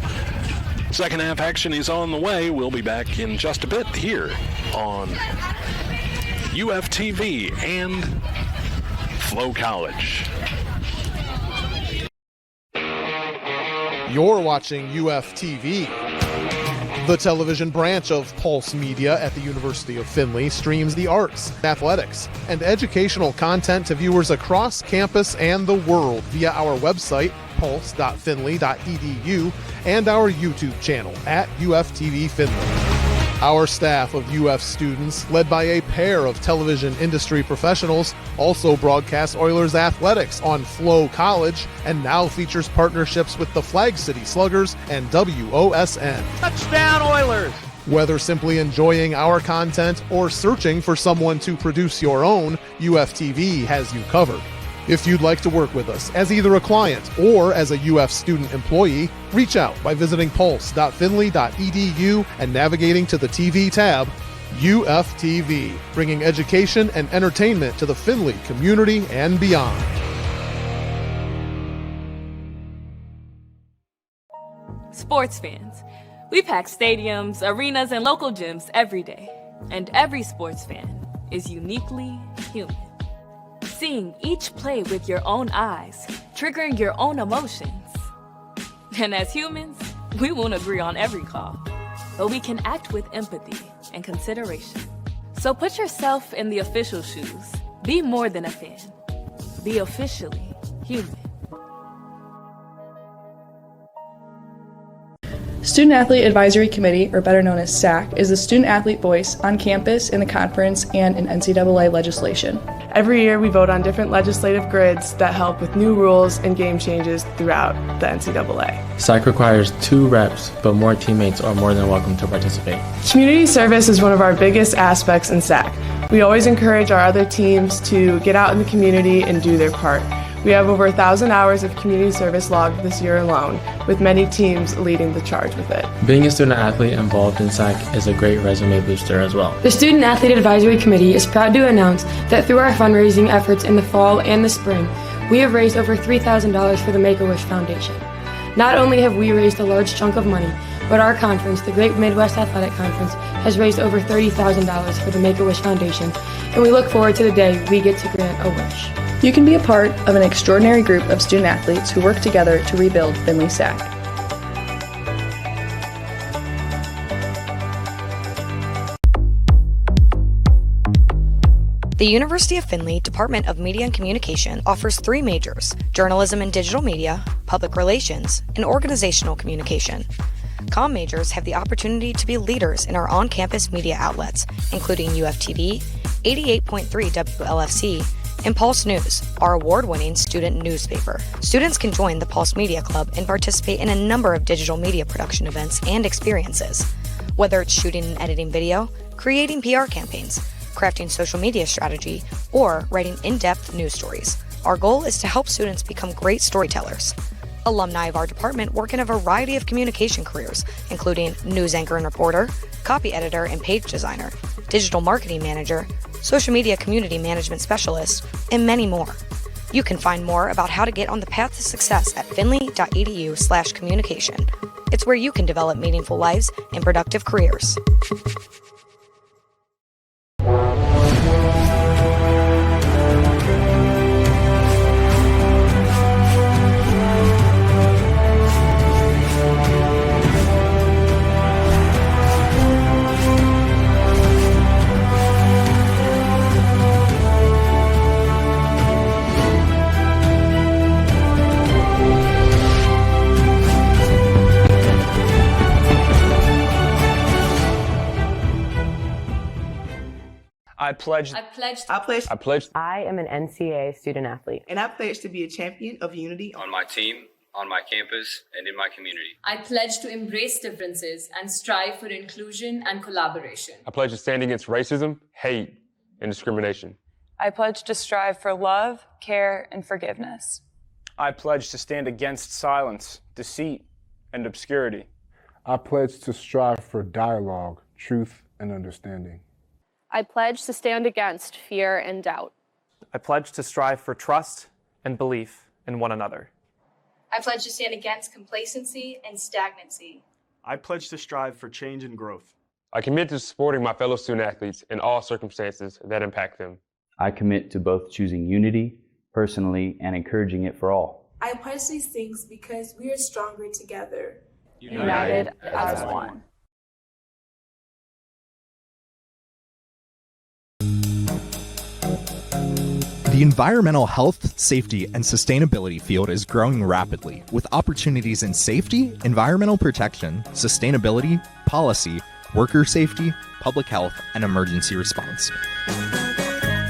Second half action is on the way. We'll be back in just a bit here on UFTV and FloCollege. You're watching UFTV. The television branch of Pulse Media at the University of Findlay streams the arts, athletics, and educational content to viewers across campus and the world via our website, pulse.findlay.edu, and our YouTube channel at UFTV Findlay. Our staff of UF students, led by a pair of television industry professionals, also broadcasts Oilers athletics on FloCollege and now features partnerships with the Flag City Sluggers and WOSN. Touchdown, Oilers! Whether simply enjoying our content or searching for someone to produce your own, UFTV has you covered. If you'd like to work with us as either a client or as a UF student employee, reach out by visiting pulse.findlay.edu and navigating to the TV tab. UFTV, bringing education and entertainment to the Findlay community and beyond. Sports fans, we pack stadiums, arenas, and local gyms every day. And every sports fan is uniquely human. Seeing each play with your own eyes, triggering your own emotions. And as humans, we won't agree on every call, but we can act with empathy and consideration. So put yourself in the official shoes. Be more than a fan. Be officially human. Student Athlete Advisory Committee, or better known as SAC, is the student athlete voice on campus, in the conference, and in NCAA legislation. Every year we vote on different legislative grids that help with new rules and game changes throughout the NCAA. SAC requires 2 reps, but more teammates are more than welcome to participate. Community service is one of our biggest aspects in SAC. We always encourage our other teams to get out in the community and do their part. We have over 1,000 hours of community service logged this year alone, with many teams leading the charge with it. Being a student athlete involved in SAC is a great resume booster as well. The Student Athlete Advisory Committee is proud to announce that through our fundraising efforts in the fall and the spring, we have raised over $3,000 for the Make-A-Wish Foundation. Not only have we raised a large chunk of money, but our conference, the Great Midwest Athletic Conference, has raised over $30,000 for the Make-A-Wish Foundation, and we look forward to the day we get to grant a wish. You can be a part of an extraordinary group of student athletes who work together to rebuild Findlay SAC. The University of Findlay Department of Media and Communication offers 3 majors: journalism and digital media, public relations, and organizational communication. Comm majors have the opportunity to be leaders in our on-campus media outlets, including UFTV, 88.3 WLFC, and Pulse News, our award-winning student newspaper. Students can join the Pulse Media Club and participate in a number of digital media production events and experiences. Whether it's shooting and editing video, creating PR campaigns, crafting social media strategy, or writing in-depth news stories, our goal is to help students become great storytellers. Alumni of our department work in a variety of communication careers, including news anchor and reporter, copy editor and page designer, digital marketing manager, social media community management specialist, and many more. You can find more about how to get on the path to success at findlay.edu/communication. It's where you can develop meaningful lives and productive careers. I pledge. I pledge. I pledge. I pledge. I am an NCAA student athlete. And I pledge to be a champion of unity on my team, on my campus, and in my community. I pledge to embrace differences and strive for inclusion and collaboration. I pledge to stand against racism, hate, and discrimination. I pledge to strive for love, care, and forgiveness. I pledge to stand against silence, deceit, and obscurity. I pledge to strive for dialogue, truth, and understanding. I pledge to stand against fear and doubt. I pledge to strive for trust and belief in one another. I pledge to stand against complacency and stagnancy. I pledge to strive for change and growth. I commit to supporting my fellow student athletes in all circumstances that impact them. I commit to both choosing unity personally and encouraging it for all. I pledge these things because we are stronger together. United as one. The environmental health, safety, and sustainability field is growing rapidly, with opportunities in safety, environmental protection, sustainability, policy, worker safety, public health, and emergency response.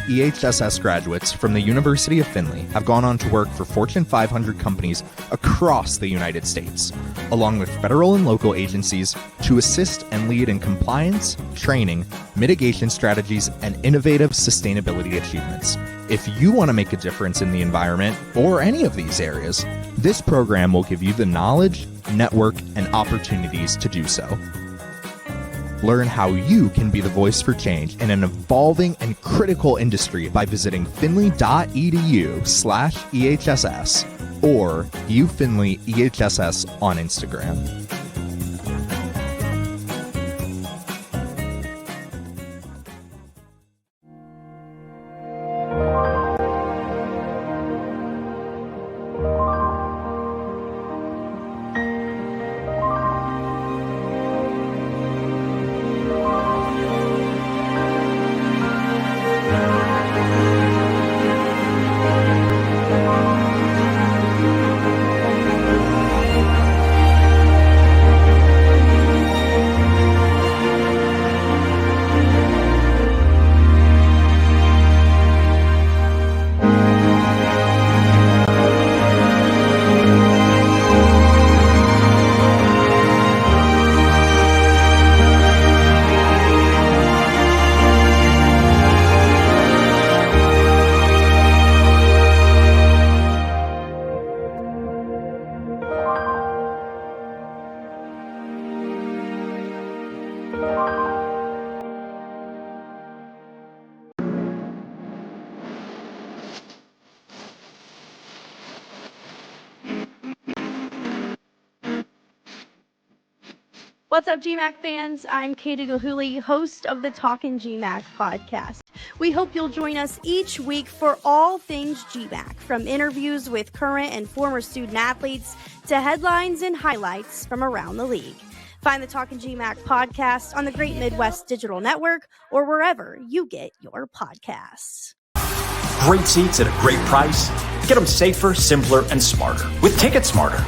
EHSS graduates from the University of Findlay have gone on to work for Fortune 500 companies across the United States, along with federal and local agencies to assist and lead in compliance, training, mitigation strategies, and innovative sustainability achievements. If you want to make a difference in the environment or any of these areas, this program will give you the knowledge, network, and opportunities to do so. Learn how you can be the voice for change in an evolving and critical industry by visiting findlay.edu/EHSS or viewFindlayEHSS on Instagram. What's up, GMAC fans? I'm Katie Gahuli, host of the Talkin' GMAC podcast. We hope you'll join us each week for all things GMAC, from interviews with current and former student athletes to headlines and highlights from around the league. Find the Talkin' GMAC podcast on the Great Midwest Digital Network or wherever you get your podcasts. Great seats at a great price. Get them safer, simpler, and smarter with Ticket Smarter.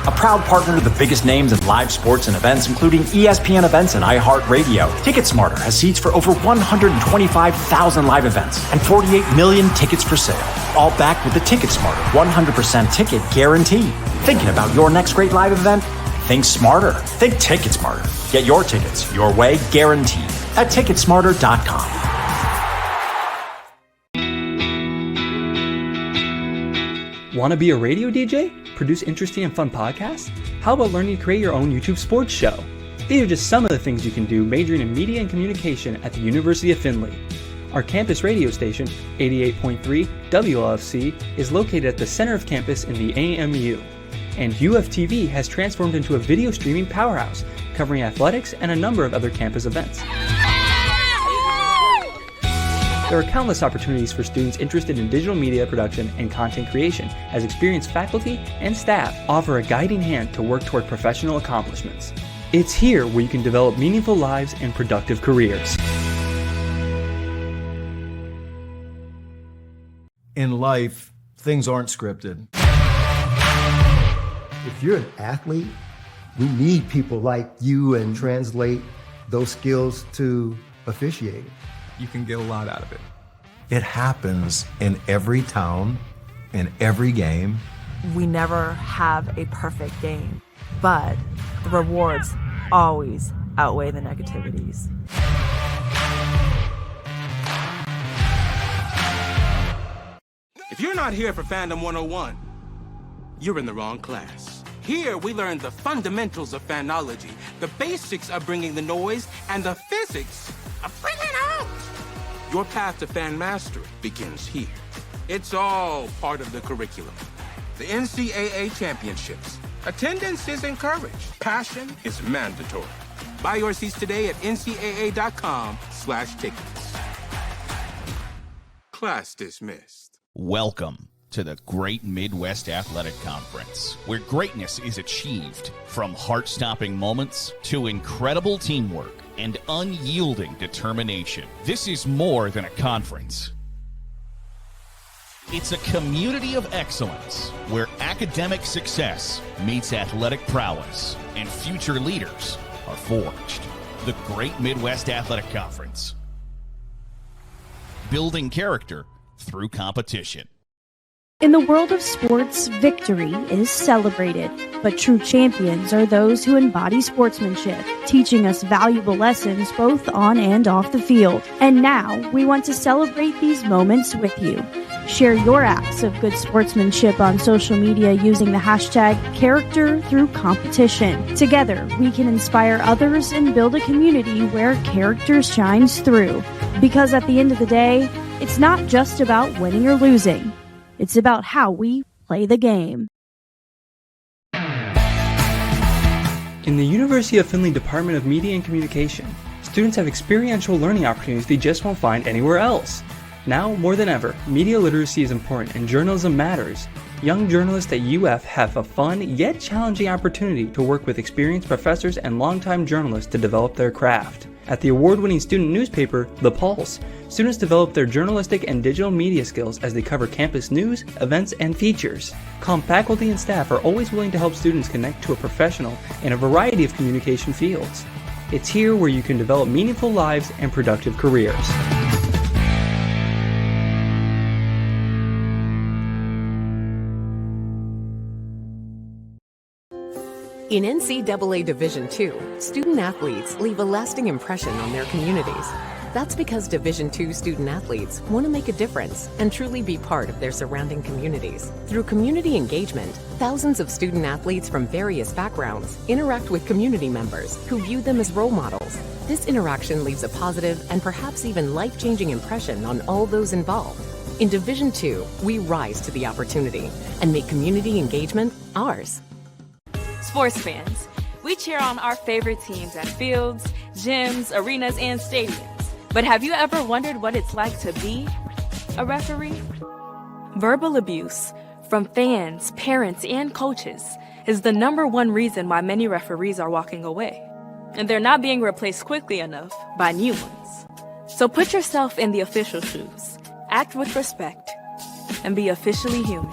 A proud partner to the biggest names in live sports and events, including ESPN events and iHeartRadio. TicketSmarter has seats for over 125,000 live events and 48 million tickets for sale. All backed with the TicketSmarter 100% ticket guarantee. Thinking about your next great live event? Think smarter. Think TicketSmarter. Get your tickets your way, guaranteed, at TicketSmarter.com. Want to be a radio DJ? Produce interesting and fun podcasts? How about learning to create your own YouTube sports show? These are just some of the things you can do majoring in media and communication at the University of Findlay. Our campus radio station, 88.3 WLFC, is located at the center of campus in the AMU. And UFTV has transformed into a video streaming powerhouse, covering athletics and a number of other campus events. There are countless opportunities for students interested in digital media production and content creation, as experienced faculty and staff offer a guiding hand to work toward professional accomplishments. It's here where you can develop meaningful lives and productive careers. In life, things aren't scripted. If you're an athlete, we need people like you and translate those skills to officiating. you can get a lot out of it. It happens in every town, in every game. We never have a perfect game, but the rewards always outweigh the negativities. If you're not here for Fandom 101, you're in the wrong class. Here, we learn the fundamentals of fanology, the basics of bringing the noise, and the physics of bringing out. Your path to fan mastery begins here. It's all part of the curriculum. The NCAA Championships. Attendance is encouraged. Passion is mandatory. Buy your seats today at ncaa.com/tickets. Class dismissed. Welcome to the Great Midwest Athletic Conference, where greatness is achieved from heart-stopping moments to incredible teamwork and unyielding determination. This is more than a conference. It's a community of excellence where academic success meets athletic prowess and future leaders are forged. The Great Midwest Athletic Conference. Building character through competition. In the world of sports, victory is celebrated, but true champions are those who embody sportsmanship, teaching us valuable lessons both on and off the field. And now, we want to celebrate these moments with you. Share your acts of good sportsmanship on social media using the hashtag #CharacterThroughCompetition. Together, we can inspire others and build a community where character shines through. Because at the end of the day, it's not just about winning or losing. It's about how we play the game. In the University of Findlay Department of Media and Communication, students have experiential learning opportunities they just won't find anywhere else. Now, more than ever, media literacy is important and journalism matters. Young journalists at UF have a fun yet challenging opportunity to work with experienced professors and longtime journalists to develop their craft. At the award-winning student newspaper, The Pulse, students develop their journalistic and digital media skills as they cover campus news, events, and features. Calm faculty and staff are always willing to help students connect to a professional in a variety of communication fields. It's here where you can develop meaningful lives and productive careers. In NCAA Division II, student athletes leave a lasting impression on their communities. That's because Division II student athletes want to make a difference and truly be part of their surrounding communities. Through community engagement, thousands of student athletes from various backgrounds interact with community members who view them as role models. This interaction leaves a positive and perhaps even life-changing impression on all those involved. In Division II, we rise to the opportunity and make community engagement ours. Sports fans, we cheer on our favorite teams at fields, gyms, arenas, and stadiums. But have you ever wondered what it's like to be a referee? Verbal abuse from fans, parents, and coaches is the #1 reason why many referees are walking away. And they're not being replaced quickly enough by new ones. So put yourself in the official shoes, act with respect, and be officially human.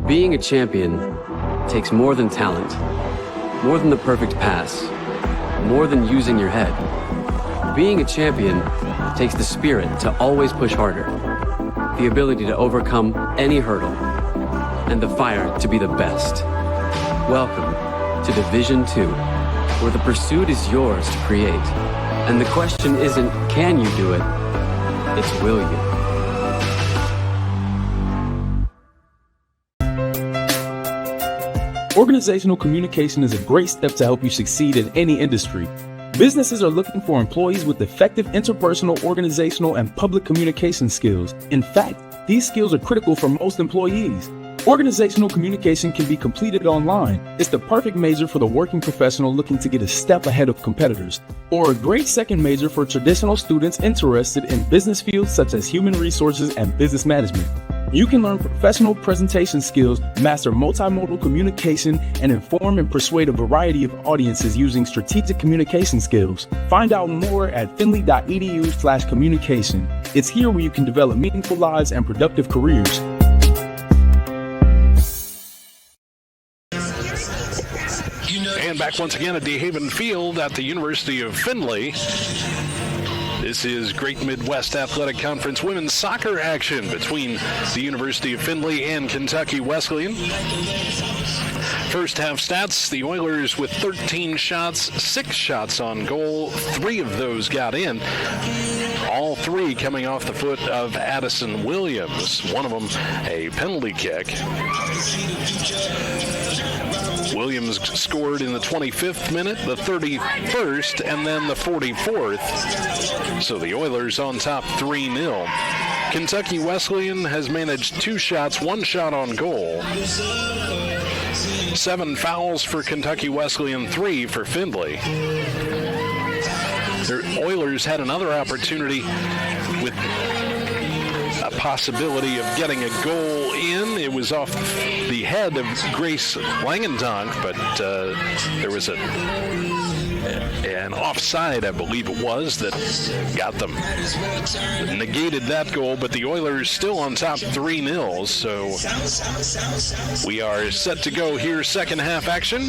Being a champion takes more than talent, more than the perfect pass, more than using your head. Being a champion takes the spirit to always push harder, the ability to overcome any hurdle, and the fire to be the best. Welcome to Division II, where the pursuit is yours to create. And the question isn't, can you do it? It's, will you? Organizational communication is a great step to help you succeed in any industry. Businesses are looking for employees with effective interpersonal, organizational, and public communication skills. In fact, these skills are critical for most employees. Organizational communication can be completed online. It's the perfect major for the working professional looking to get a step ahead of competitors, or a great second major for traditional students interested in business fields such as human resources and business management. You can learn professional presentation skills, master multimodal communication, and inform and persuade a variety of audiences using strategic communication skills. Find out more at findlay.edu/communication. It's here where you can develop meaningful lives and productive careers. And back once again at DeHaven Field at the University of Findlay. This is Great Midwest Athletic Conference women's soccer action between the University of Findlay and Kentucky Wesleyan. First half stats, the Oilers with 13 shots, 6 shots on goal, 3 of those got in. All 3 coming off the foot of Addison Williams. One of them a penalty kick. Williams scored in the 25th minute, the 31st, and then the 44th. So the Oilers on top 3-0. Kentucky Wesleyan has managed 2 shots, 1 shot on goal. 7 fouls for Kentucky Wesleyan, 3 for Findlay. The Oilers had another opportunity with a possibility of getting a goal in. It was off the head of Grace Langentonk, but there was an offside, I believe it was, that got them, negated that goal, but the Oilers still on top 3-0, so we are set to go here, second half action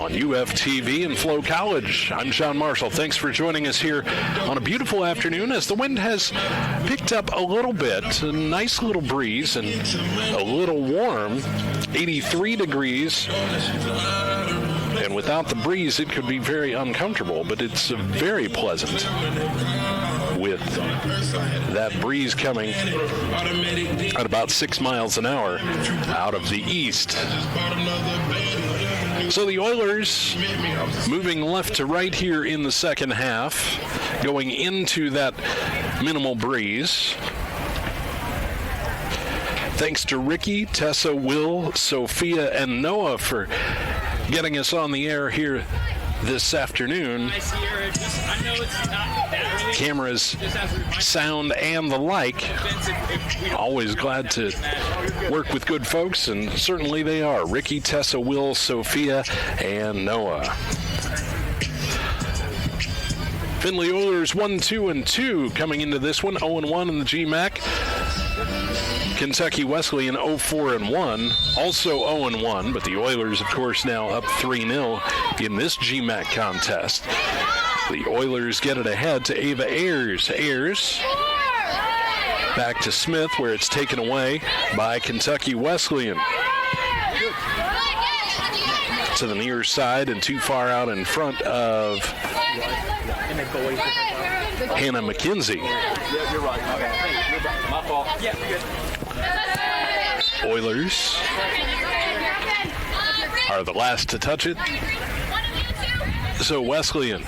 on UFTV and FloCollege. I'm Sean Marshall. Thanks for joining us here on a beautiful afternoon as the wind has picked up a little bit, a nice little breeze and a little warm, 83 degrees. And without the breeze, it could be very uncomfortable, but it's very pleasant with that breeze coming at about 6 miles an hour out of the east. So the Oilers moving left to right here in the second half, going into that minimal breeze. Thanks to Ricky, Tessa, Will, Sophia, and Noah for getting us on the air here this afternoon. Cameras, sound, and the like. Always glad to work with good folks, and certainly they are. Ricky, Tessa, Will, Sophia, and Noah. Findlay Oilers 1-2-2 coming into this one, 0-1 in the GMAC. Kentucky Wesleyan 0-4-1, also 0-1, but the Oilers, of course, now up 3-0 in this GMAC contest. The Oilers get it ahead to Ava Ayers. Ayers back to Smith, where it's taken away by Kentucky Wesleyan. To the near side and too far out in front of Hannah McKenzie. You're right. Okay. My fault. Yeah, you're good. Oilers are the last to touch it. So Wesleyan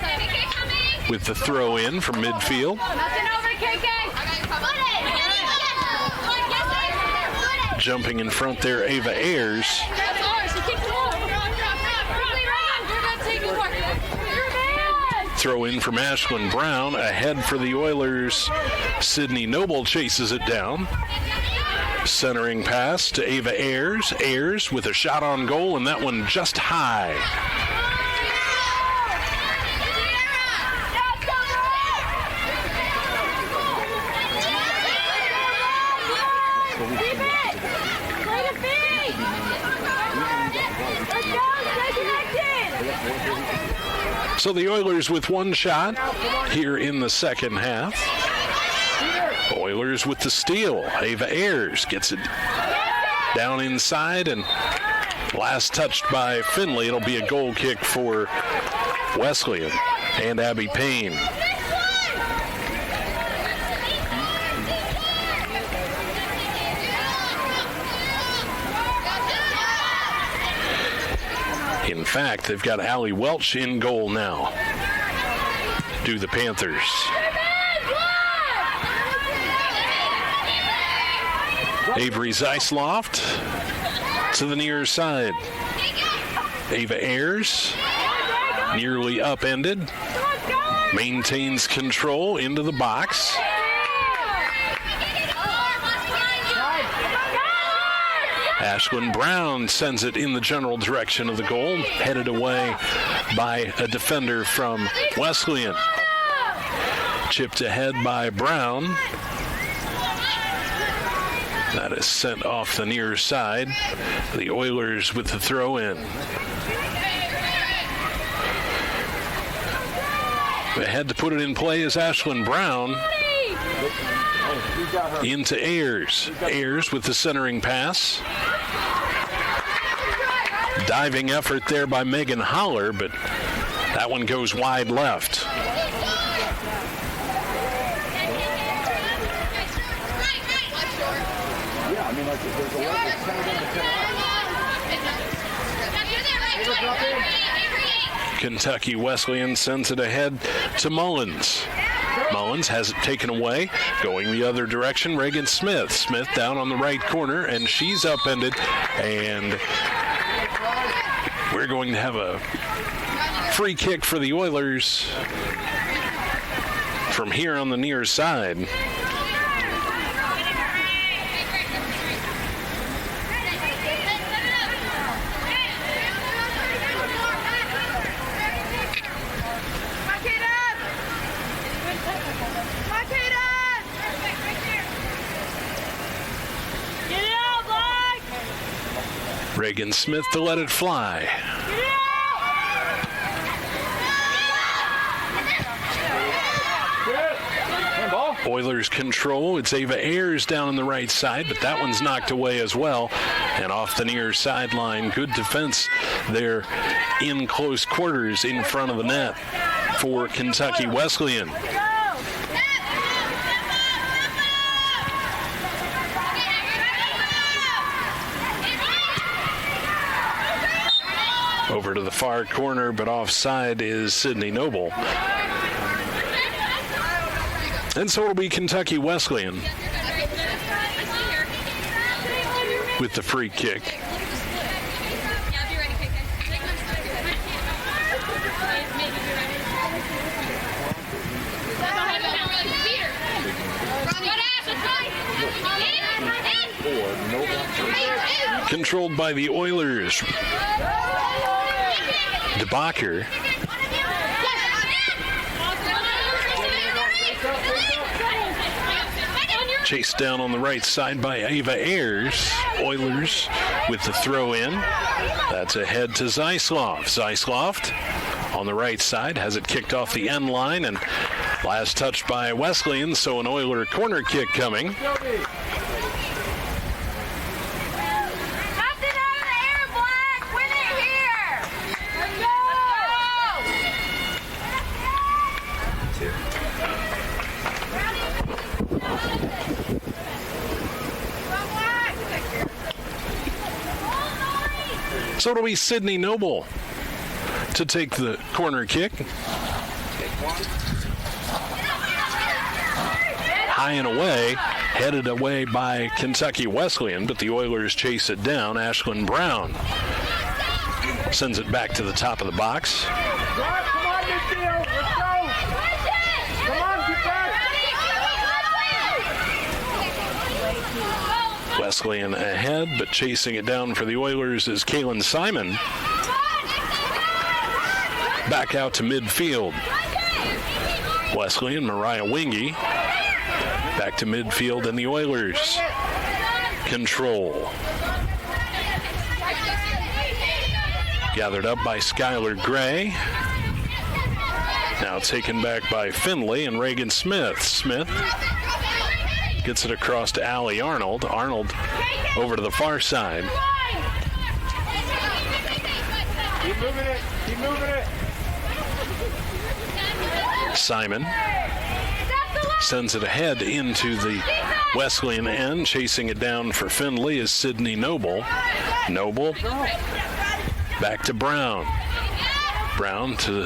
with the throw in from midfield. Jumping in front there, Ava Ayers. Throw in from Ashlyn Brown. Ahead for the Oilers. Sydney Noble chases it down. Centering pass to Ava Ayers. Ayers with a shot on goal, and that one just high. So the Oilers with 1 shot here in the second half. Oilers with the steal. Ava Ayers gets it down inside, and last touched by Findlay. It'll be a goal kick for Wesleyan and Abby Payne. In fact, they've got Allie Welch in goal now. Do the Panthers. Avery Zeisloft to the near side. Ava Ayers, nearly upended, maintains control into the box. Ashlyn Brown sends it in the general direction of the goal, headed away by a defender from Wesleyan. Chipped ahead by Brown. That is sent off the near side. The Oilers with the throw in. Ahead to put it in play is Ashlyn Brown. Into Ayers. Ayers with the centering pass. Diving effort there by Megan Holler, but that one goes wide left. Kentucky Wesleyan sends it ahead to Mullins. Mullins has it taken away. Going the other direction, Reagan Smith. Smith down on the right corner, and she's upended. And we're going to have a free kick for the Oilers from here on the near side. Reagan Smith to let it fly. Oilers control. It's Ava Ayers down on the right side, but that one's knocked away as well. And off the near sideline, good defense there in close quarters in front of the net for Kentucky Wesleyan. Over to the far corner, but offside is Sydney Noble. And so it'll be Kentucky Wesleyan with the free kick. Controlled by the Oilers. DeBacher. Chased down on the right side by Ava Ayers. Oilers with the throw in. That's ahead to Zeisloft. Zeisloft on the right side has it kicked off the end line, and last touch by Wesleyan, so an Oiler corner kick coming. So it'll be Sydney Noble to take the corner kick. High and away, headed away by Kentucky Wesleyan, but the Oilers chase it down. Ashlyn Brown sends it back to the top of the box. Wesleyan ahead, but chasing it down for the Oilers is Kaylin Simon. Back out to midfield. Wesleyan, Mariah Wingy. Back to midfield, and the Oilers control. Gathered up by Skylar Gray. Now taken back by Findlay and Reagan Smith. Smith gets it across to Allie Arnold. Arnold over to the far side. Keep moving it. Keep moving it. Simon sends it ahead into the Wesleyan end. Chasing it down for Findlay is Sydney Noble. Noble back to Brown. Brown to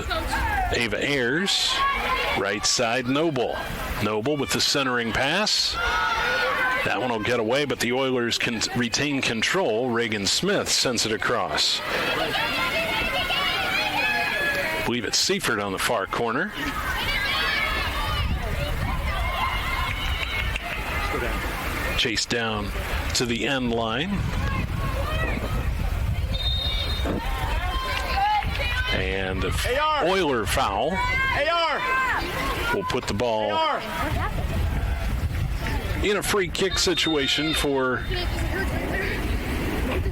Ava Ayers. Right side, Noble. Noble with the centering pass. That one will get away, but the Oilers can retain control. Reagan Smith sends it across. I believe it's Seifert on the far corner. Chased down to the end line. And the Oiler foul will put the ball in a free kick situation for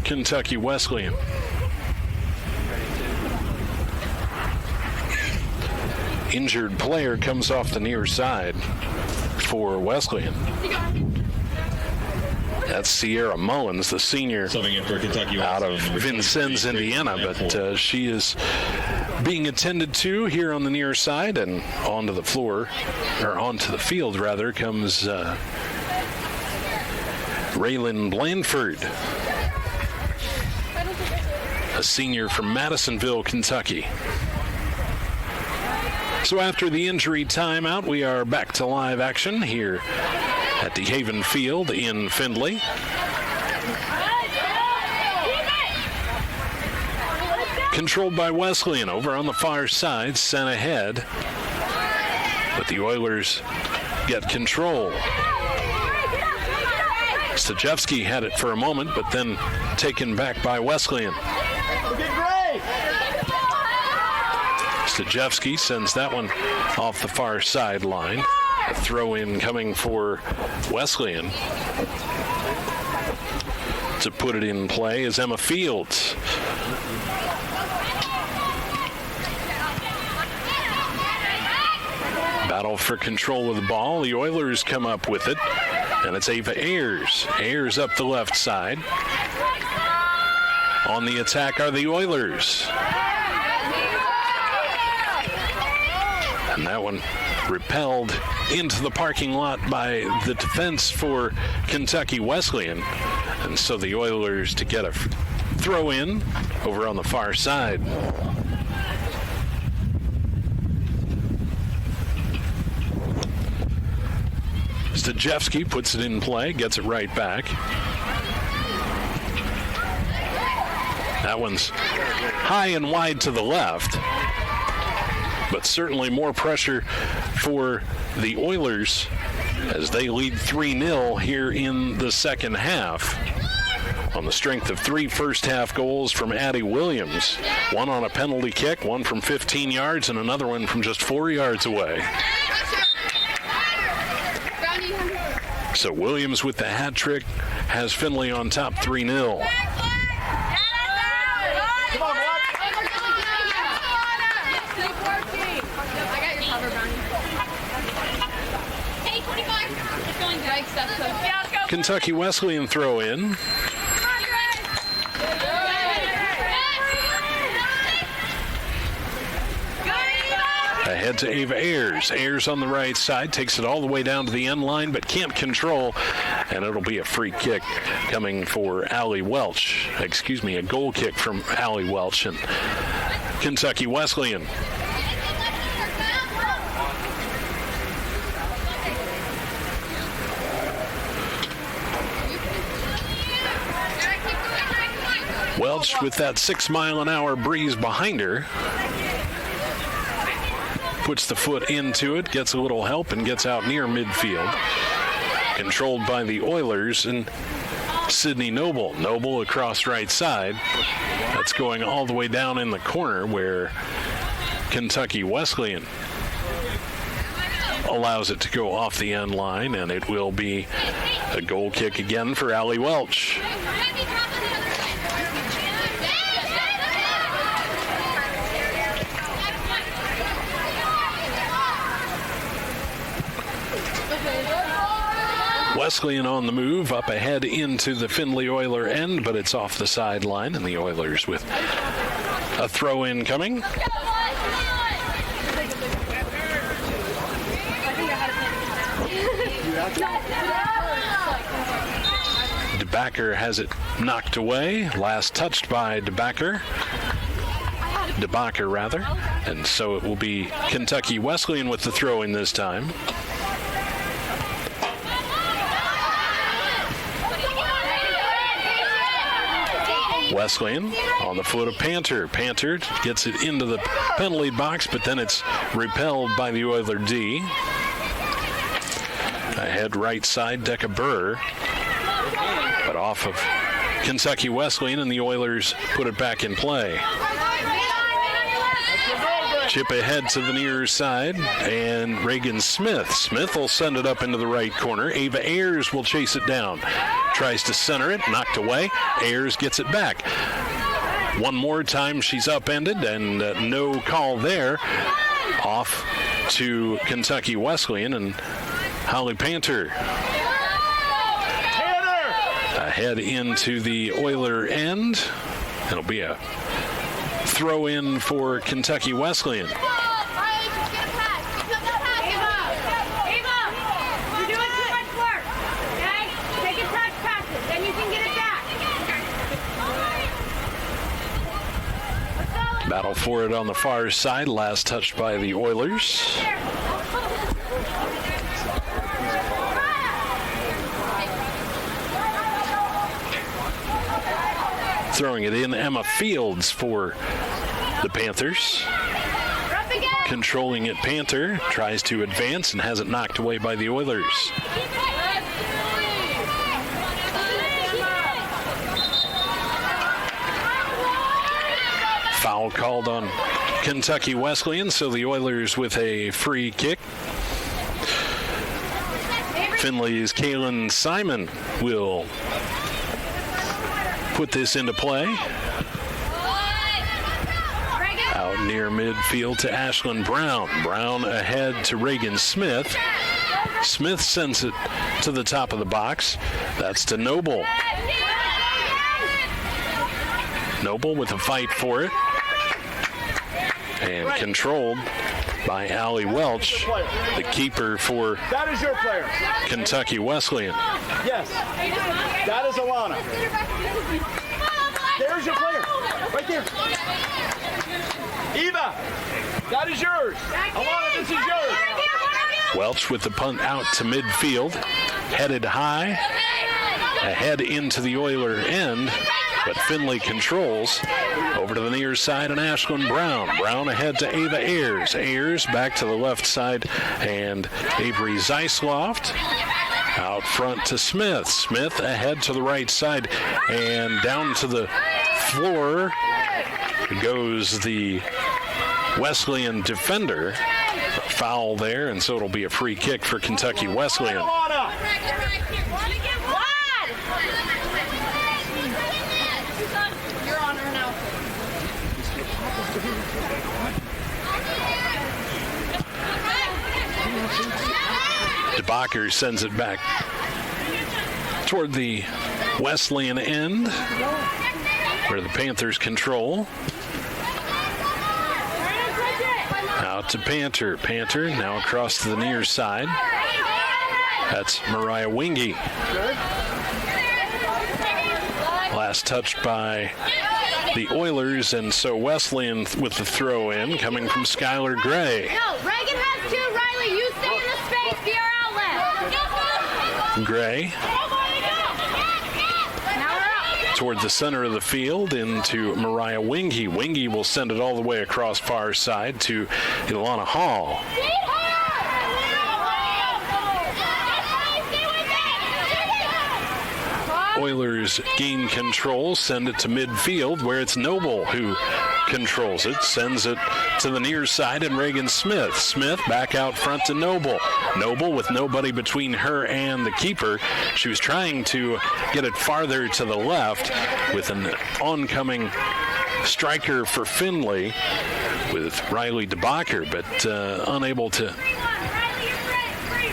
Kentucky Wesleyan. injured player comes off the near side for Wesleyan. That's Sierra Mullins, the senior out of Vincennes, Indiana, but she is being attended to here on the near side, and onto the floor, or onto the field rather, comes Raylan Blandford, a senior from Madisonville, Kentucky. So after the injury timeout, we are back to live action here at the Haven Field in Findlay. Controlled by Wesleyan over on the far side, sent ahead. But the Oilers get control. Stajewski had it for a moment, but then taken back by Wesleyan. Stajewski sends that one off the far sideline. A throw-in coming for Wesleyan. To put it in play is Emma Fields. Battle for control of the ball. The Oilers come up with it, and it's Ava Ayers. Ayers up the left side. On the attack are the Oilers. And that one repelled into the parking lot by the defense for Kentucky Wesleyan. And so the Oilers to get a throw in over on the far side. Stajewski puts it in play, gets it right back. That one's high and wide to the left. But certainly more pressure for the Oilers as they lead 3-0 here in the second half. On the strength of 3 first-half goals from Addie Williams. One on a penalty kick, one from 15 yards, and another one from just 4 yards away. So Williams with the hat trick has Findlay on top 3-0. Come on, Kentucky Wesleyan throw in. Ahead to Ava Ayers. Ayers on the right side takes it all the way down to the end line, but can't control, and it'll be a free kick coming for Allie Welch. Excuse me, a goal kick from Allie Welch and Kentucky Wesleyan. Welch with that 6-mile-an-hour breeze behind her. Puts the foot into it, gets a little help, and gets out near midfield. Controlled by the Oilers and Sydney Noble. Noble across right side. That's going all the way down in the corner where Kentucky Wesleyan allows it to go off the end line, and it will be a goal kick again for Allie Welch. Wesleyan on the move, up ahead into the Findlay Oiler end, but it's off the sideline, and the Oilers with a throw-in coming. DeBacker has it knocked away. Last touched by DeBacker, and so it will be Kentucky Wesleyan with the throw-in this time. Wesleyan on the foot of Panter. Panter gets it into the penalty box, but then it's repelled by the Oiler D. Ahead right side, Decca Burr. But off of Kentucky Wesleyan, and the Oilers put it back in play. Chip ahead to the near side, and Reagan Smith. Smith will send it up into the right corner. Ava Ayers will chase it down. Tries to center it, knocked away. Ayers gets it back. One more time she's upended, and no call there. Off to Kentucky Wesleyan, and Holly Panther ahead into the Oiler end. It'll be a throw in for Kentucky Wesleyan. Battle for it on the far side. Last touched by the Oilers. Throwing it in, Emma Fields for the Panthers. Controlling it, Panther tries to advance and has it knocked away by the Oilers. Foul called on Kentucky Wesleyan, so the Oilers with a free kick. Findlay's Kaylin Simon will put this into play. Out near midfield to Ashlyn Brown. Brown ahead to Reagan Smith. Smith sends it to the top of the box. That's to Noble. Noble with a fight for it. And controlled by Allie Welch, the keeper for Kentucky Wesleyan. Yes, that is Alana. There's your player, right there. Eva, that is yours. Alana, this is yours. Welch with the punt out to midfield, headed high, ahead into the Oiler end. But Findlay controls over to the near side and Ashlyn Brown. Brown ahead to Ava Ayers. Ayers back to the left side and Avery Zeisloft out front to Smith. Smith ahead to the right side and down to the floor goes the Wesleyan defender. A foul there, and so it'll be a free kick for Kentucky Wesleyan. DeBacher sends it back toward the Wesleyan end, where the Panthers control. Out to Panther. Panther now across to the near side. That's Mariah Wingy. Last touched by the Oilers, and so Wesleyan with the throw in coming from Skylar Gray. No, Reagan has two. Riley, you stay in the space. Be our outlet. Gray toward the center of the field into Mariah Wingy. Wingy will send it all the way across far side to Ilana Hall. Oilers gain control, send it to midfield where it's Noble who controls it, sends it to the near side and Reagan Smith. Smith back out front to Noble. Noble with nobody between her and the keeper. She was trying to get it farther to the left with an oncoming striker for Findlay with Riley DeBacher, but unable to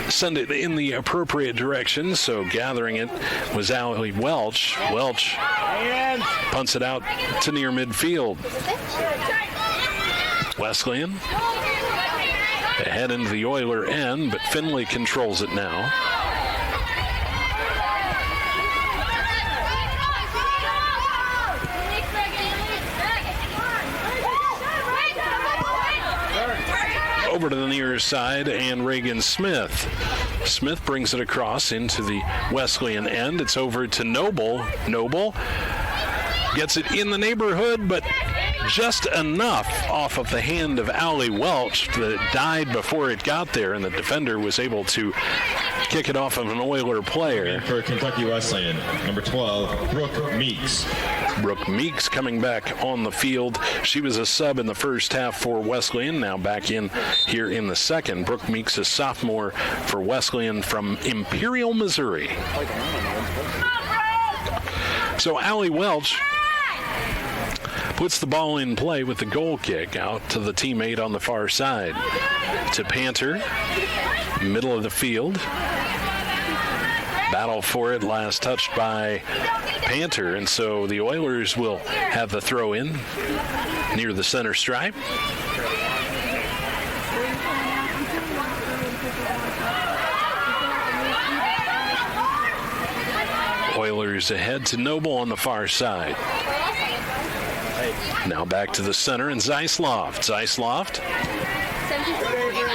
send it in the appropriate direction, so gathering it was Allie Welch. Welch punts it out to near midfield. Wesleyan ahead into the Oiler end, but Findlay controls it now. Over to the near side and Reagan Smith. Smith brings it across into the Wesleyan end. It's over to Noble. Noble gets it in the neighborhood, but just enough off of the hand of Allie Welch that it died before it got there, and the defender was able to kick it off of an Oiler player. For Kentucky Wesleyan, number 12, Brooke Meeks. Brooke Meeks coming back on the field. She was a sub in the first half for Wesleyan, now back in here in the second. Brooke Meeks, a sophomore for Wesleyan from Imperial, Missouri. So Allie Welch puts the ball in play with the goal kick out to the teammate on the far side. To Panther, middle of the field. Battle for it, last touched by Panther, and so the Oilers will have the throw in near the center stripe. Oilers ahead to Noble on the far side. Now back to the center and Zeisloft.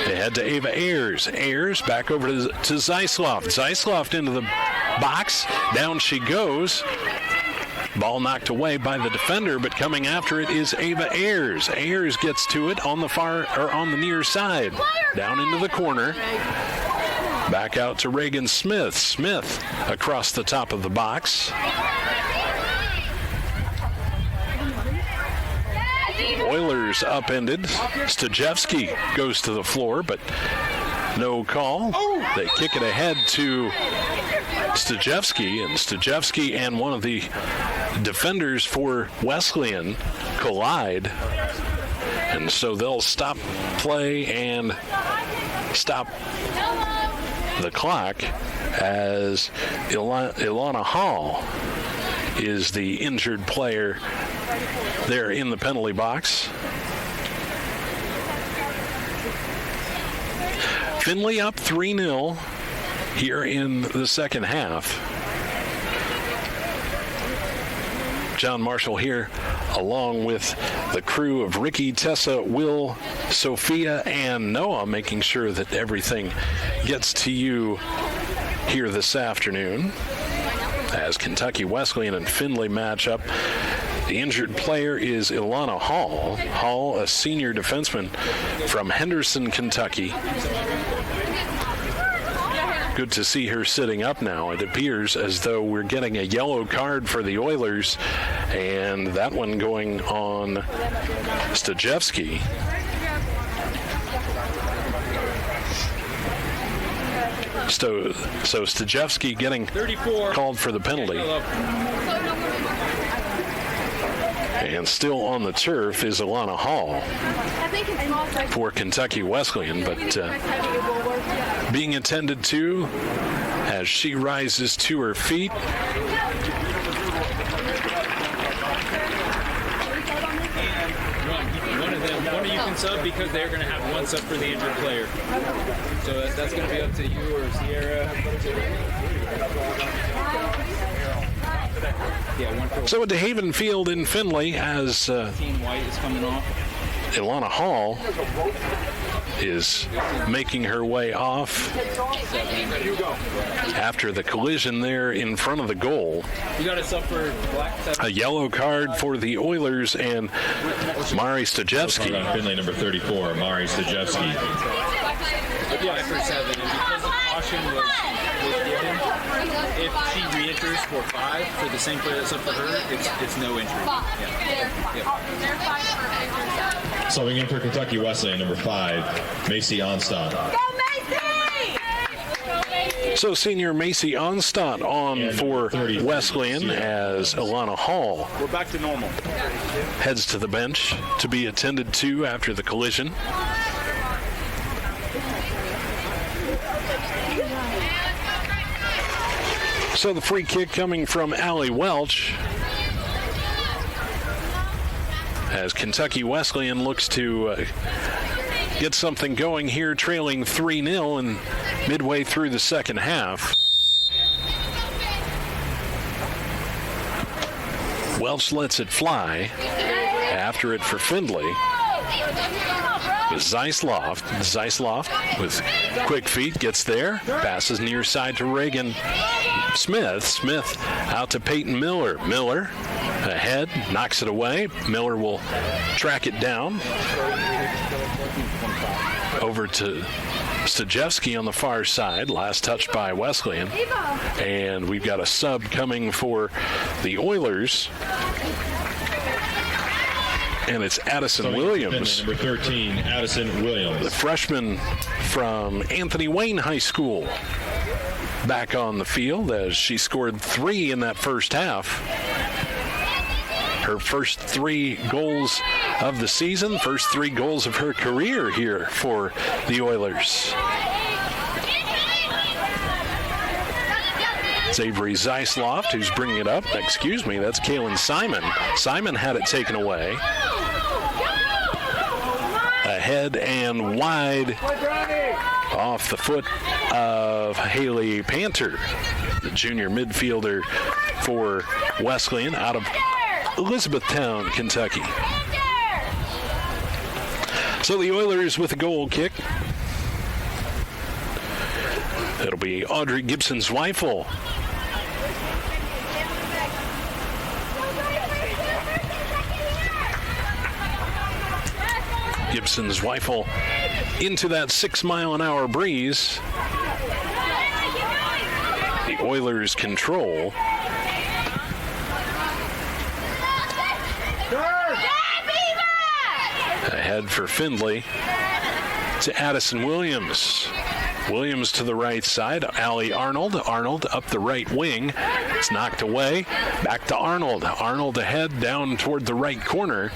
They head to Ava Ayers. Ayers back over to Zeisloft. Zeisloft into the box. Down she goes. Ball knocked away by the defender, but coming after it is Ava Ayers. Ayers gets to it on the near side. Down into the corner. Back out to Reagan Smith. Smith across the top of the box. Oilers upended. Stajewski goes to the floor, but no call. They kick it ahead to Stajewski, and one of the defenders for Wesleyan collide. And so they'll stop play and stop the clock as Ilana Hall is the injured player there in the penalty box. Findlay up 3-0 here in the second half. John Marshall here along with the crew of Ricky, Tessa, Will, Sophia, and Noah, making sure that everything gets to you here this afternoon as Kentucky Wesleyan and Findlay match up. The injured player is Ilana Hall. Hall, a senior defenseman from Henderson, Kentucky. Good to see her sitting up now. It appears as though we're getting a yellow card for the Oilers, and that one going on Stajewski. So Stajewski getting called for the penalty. And still on the turf is Ilana Hall for Kentucky Wesleyan, but being attended to as she rises to her feet. One of you can sub because they're going to have one sub for the injured player. So that's going to be up to you or Sierra. So at the Haven Field in Findlay as Team White is coming off. Ilana Hall is making her way off after the collision there in front of the goal. You got a sub for black. A yellow card for the Oilers and Mari Stajewski. On Findlay number 34, Mari Stajewski. Yeah, for 7. And because the caution was given, if she re-enters for 5 for the same player that's up for her, it's no injury. Yeah. Subbing in for Kentucky Wesleyan, number 5, Macy Onstadt. So senior Macy Onstadt on for Wesleyan as Ilana Hall We're back to normal. heads to the bench to be attended to after the collision. So the free kick coming from Allie Welch as Kentucky Wesleyan looks to get something going here, trailing 3-0 and midway through the second half. Welch lets it fly. After it for Findlay. Zeisloft with quick feet gets there. Passes near side to Reagan Smith. Smith out to Peyton Miller. Miller ahead, knocks it away. Miller will track it down. Over to Stajewski on the far side. Last touch by Wesleyan. And we've got a sub coming for the Oilers. And it's Addison Williams. Number 13, Addison Williams. The freshman from Anthony Wayne High School. Back on the field as she scored 3 in that first half. her first 3 goals of the season, first 3 goals of her career here for the Oilers. It's Avery Zeisloft who's bringing it up. Excuse me, that's Kaylin Simon. Simon had it taken away. Ahead and wide off the foot of Haley Panter, the junior midfielder for Wesleyan out of Elizabethtown, Kentucky. So the Oilers with a goal kick. It'll be Audrey Gibson-Zweifel. Gibson-Zweifel into that 6-mile-an-hour breeze. The Oilers control. Ahead for Findlay to Addison Williams. Williams to the right side. Allie Arnold. Arnold up the right wing. It's knocked away. Back to Arnold. Arnold ahead down toward the right corner.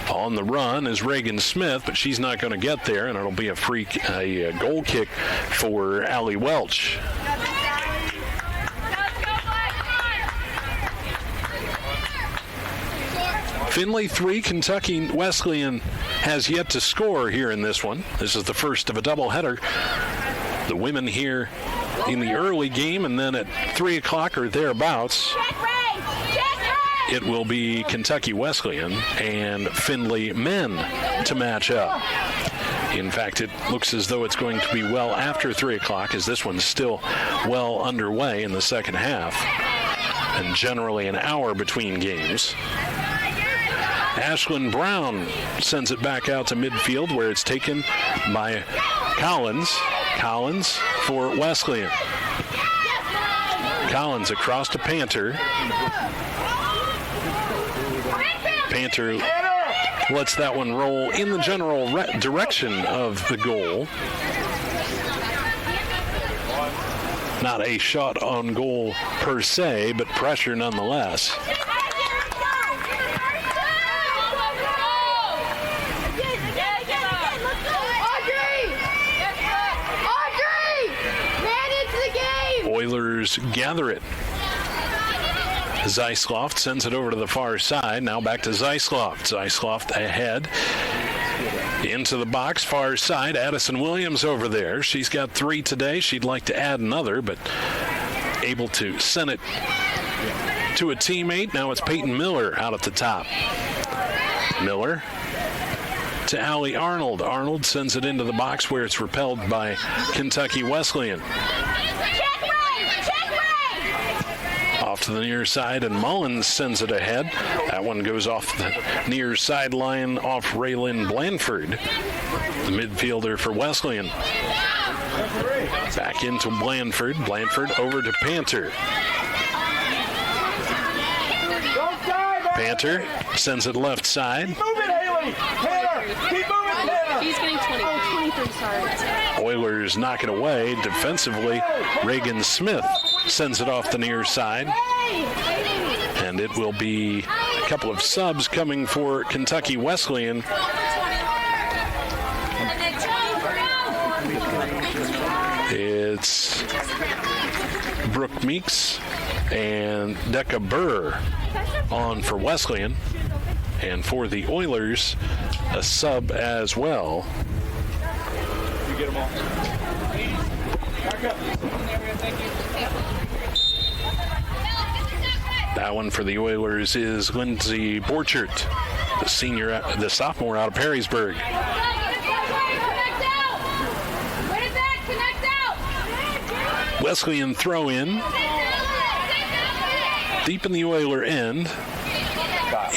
On the run is Reagan Smith, but she's not going to get there, and it'll be a goal kick for Allie Welch. Findlay 3, Kentucky Wesleyan has yet to score here in this one. This is the first of a doubleheader. The women here in the early game, and then at 3 o'clock or thereabouts, it will be Kentucky Wesleyan and Findlay men to match up. In fact, it looks as though it's going to be well after 3 o'clock, as this one's still well underway in the second half, and generally an hour between games. Ashlyn Brown sends it back out to midfield, where it's taken by Collins. Collins for Wesleyan. Collins across to Panter. Panter lets that one roll in the general direction of the goal. Not a shot on goal per se, but pressure nonetheless. Oilers gather it. Zeisloft sends it over to the far side. Now back to Zeisloft. Zeisloft ahead. Into the box, far side. Addison Williams over there. She's got 3 today. She'd like to add another, but able to send it to a teammate. Now it's Peyton Miller out at the top. Miller to Allie Arnold. Arnold sends it into the box, where it's repelled by Kentucky Wesleyan. Off to the near side, and Mullins sends it ahead. That one goes off the near sideline off Raylyn Blanford, the midfielder for Wesleyan. Back into Blanford. Blanford over to Panter. Panter sends it left side. Keep moving, Haley! Tanner! Keep moving, Tanner! He's getting 20. Oh, 23, sorry. Oilers knock it away. Defensively, Reagan Smith sends it off the near side. And it will be a couple of subs coming for Kentucky Wesleyan. It's Brooke Meeks and Decca Burr on for Wesleyan. And for the Oilers, a sub as well. You get them all. Back up. That one for the Oilers is Lindsay Borchert, the sophomore out of Perrysburg. Wesleyan throw in. Deep in the Oiler end.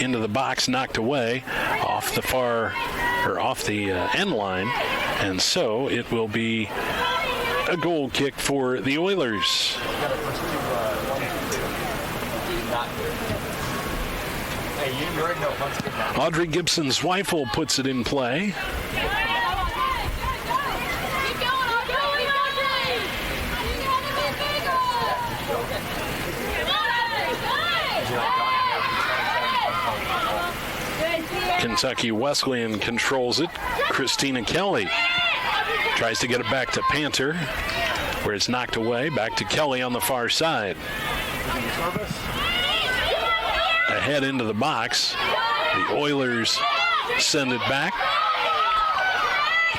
Into the box, knocked away off the end line. And so it will be a goal kick for the Oilers. Audrey Gibson-Zweifel puts it in play. Kentucky Wesleyan controls it. Christina Kelly tries to get it back to Panther, where it's knocked away. Back to Kelly on the far side. Ahead into the box. The Oilers send it back.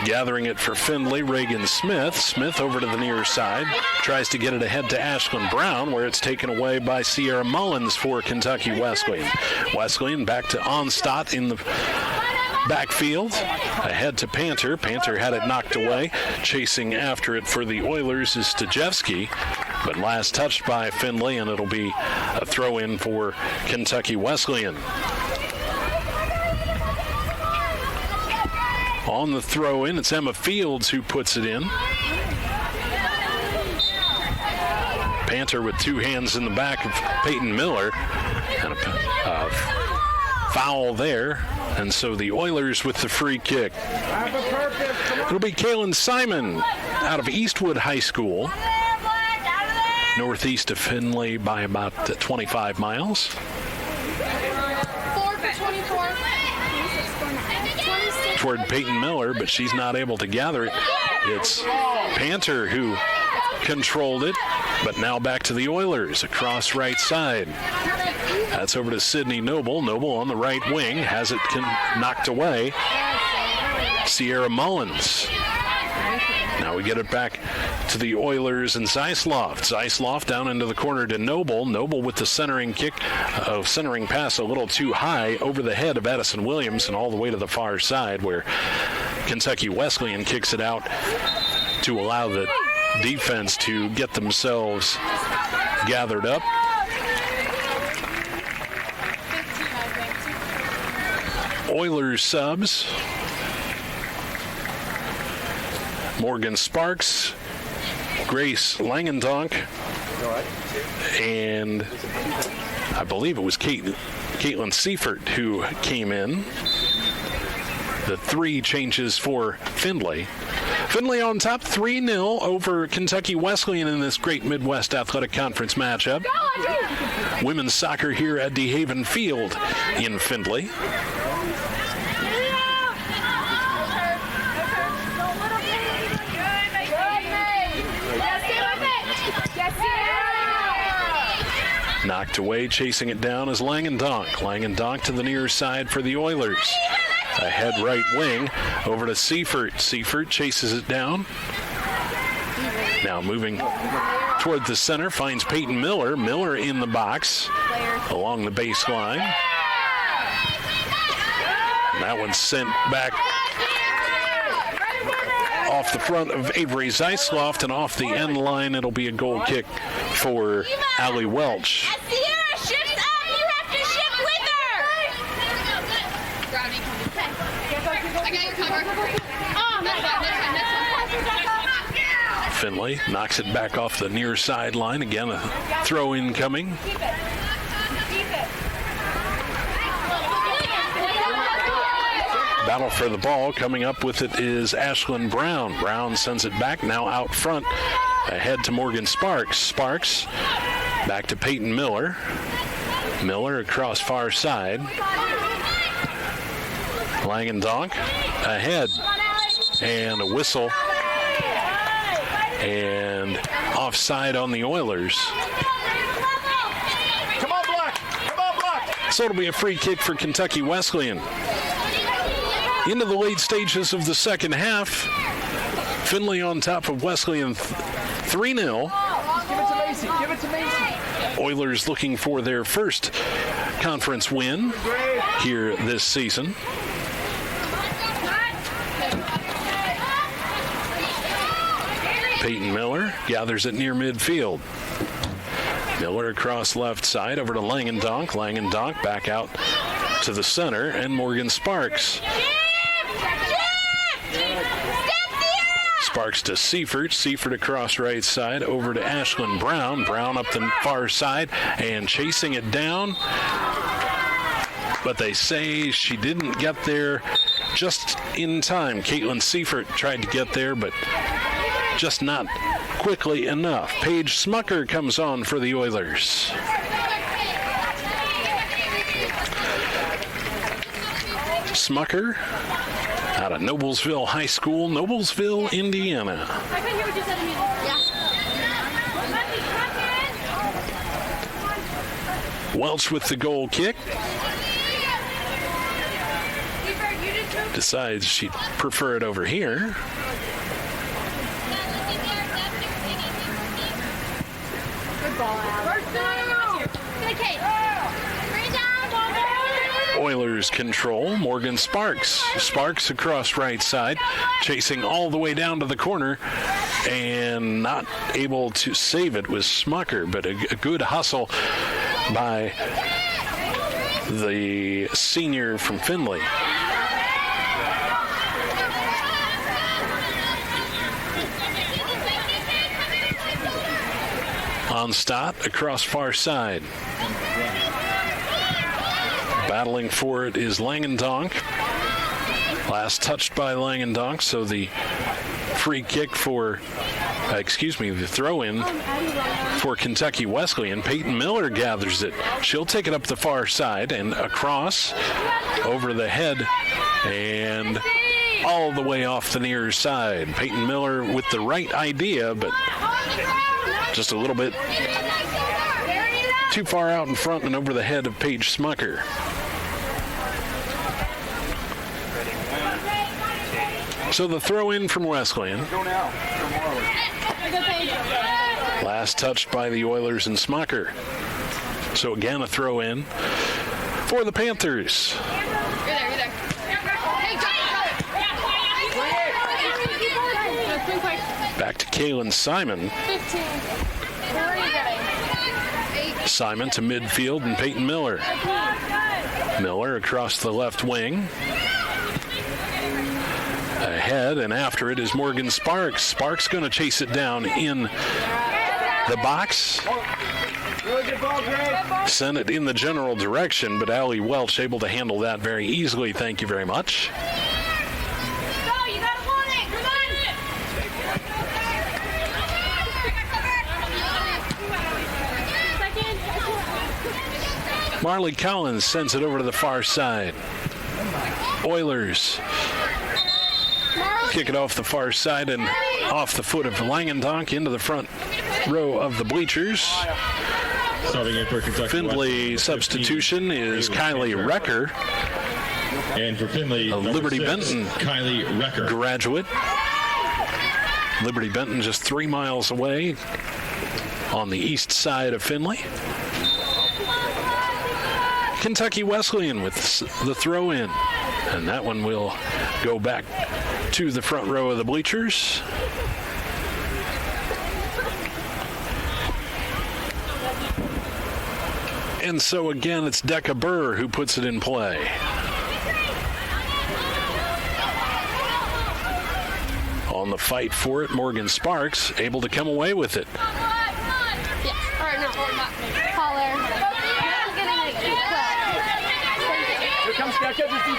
Gathering it for Findlay, Reagan Smith. Smith over to the near side. Tries to get it ahead to Ashlyn Brown, where it's taken away by Sierra Mullins for Kentucky Wesleyan. Wesleyan back to Onstadt in the backfield. Ahead to Panther. Panther had it knocked away. Chasing after it for the Oilers is Stajewski, but last touched by Findlay, and it'll be a throw-in for Kentucky Wesleyan. On the throw-in, it's Emma Fields who puts it in. Panther with two hands in the back of Peyton Miller. And a foul there. And so the Oilers with the free kick. It'll be Kaylin Simon out of Eastwood High School. Northeast of Findlay by about 25 miles. 4 for 24. Toward Peyton Miller, but she's not able to gather it. It's Panther who controlled it, but now back to the Oilers across right side. That's over to Sydney Noble. Noble on the right wing has it knocked away. Sierra Mullins. Now we get it back to the Oilers and Zeisloft. Zeisloft down into the corner to Noble. Noble with the centering pass a little too high over the head of Addison Williams and all the way to the far side, where Kentucky Wesleyan kicks it out to allow the defense to get themselves gathered up. Oilers subs. Morgan Sparks, Grace Langendonk, and I believe it was Caitlin Seifert who came in. The three changes for Findlay. Findlay on top 3-0 over Kentucky Wesleyan in this great Midwest Athletic Conference matchup. Women's soccer here at DeHaven Field in Findlay. Knocked away, chasing it down is Langendonk. Langendonk to the near side for the Oilers. Ahead right wing, over to Seifert. Seifert chases it down. Now moving toward the center, finds Peyton Miller. Miller in the box along the baseline. And that one's sent back off the front of Avery Zeisloft, and off the end line, it'll be a goal kick for Allie Welch. As Sierra shifts up, you have to shift with her. I got your cover. Oh, that's fine. Findlay knocks it back off the near sideline. Again, a throw in coming. Battle for the ball. Coming up with it is Ashlyn Brown. Brown sends it back, now out front. Ahead to Morgan Sparks. Sparks back to Peyton Miller. Miller across far side. Langendonk ahead. And a whistle. And offside on the Oilers. Come on, Black! Come on, Black! So it'll be a free kick for Kentucky Wesleyan. Into the late stages of the second half. Findlay on top of Wesleyan 3-0. Give it to Macy. Give it to Macy. Oilers looking for their first conference win here this season. Peyton Miller gathers it near midfield. Miller across left side over to Langendonk. Langendonk back out to the center, and Morgan Sparks. Sparks to Seifert. Seifert across right side over to Ashlyn Brown. Brown up the far side and chasing it down. But they say she didn't get there just in time. Caitlin Seifert tried to get there, but just not quickly enough. Paige Smucker comes on for the Oilers. Smucker out of Noblesville High School, Noblesville, Indiana. I couldn't hear what you said to me. Yeah. Welch with the goal kick. Decides she'd prefer it over here. Good ball, Oilers control. Morgan Sparks. Sparks across right side, chasing all the way down to the corner, and not able to save it with Smucker, but a good hustle by the senior from Findlay. On Stott across far side. Battling for it is Langendonk. Last touched by Langendonk, so the free kick for, the throw-in for Kentucky Wesleyan. Peyton Miller gathers it. She'll take it up the far side and across over the head and all the way off the near side. Peyton Miller with the right idea, but just a little bit too far out in front and over the head of Paige Smucker. So the throw in from Wesleyan. Last touched by the Oilers and Smucker. So again, a throw in for the Panthers. Back to Kaylin Simon. Simon to midfield and Peyton Miller. Miller across the left wing. Ahead and after it is Morgan Sparks. Sparks going to chase it down in the box. Sent it in the general direction, but Allie Welch able to handle that very easily. Thank you very much. Marley Collins sends it over to the far side. Oilers kick it off the far side and off the foot of Langendonk into the front row of the bleachers. Starting in for Kentucky Findlay substitution is Kylie Recker. And for Findlay, a Liberty 6, Benton Kylie Recker graduate. Liberty Benton just 3 miles away on the east side of Findlay. Kentucky Wesleyan with the throw in, and that one will go back to the front row of the bleachers. And so again, it's Decca Burr who puts it in play. On the fight for it, Morgan Sparks able to come away with it.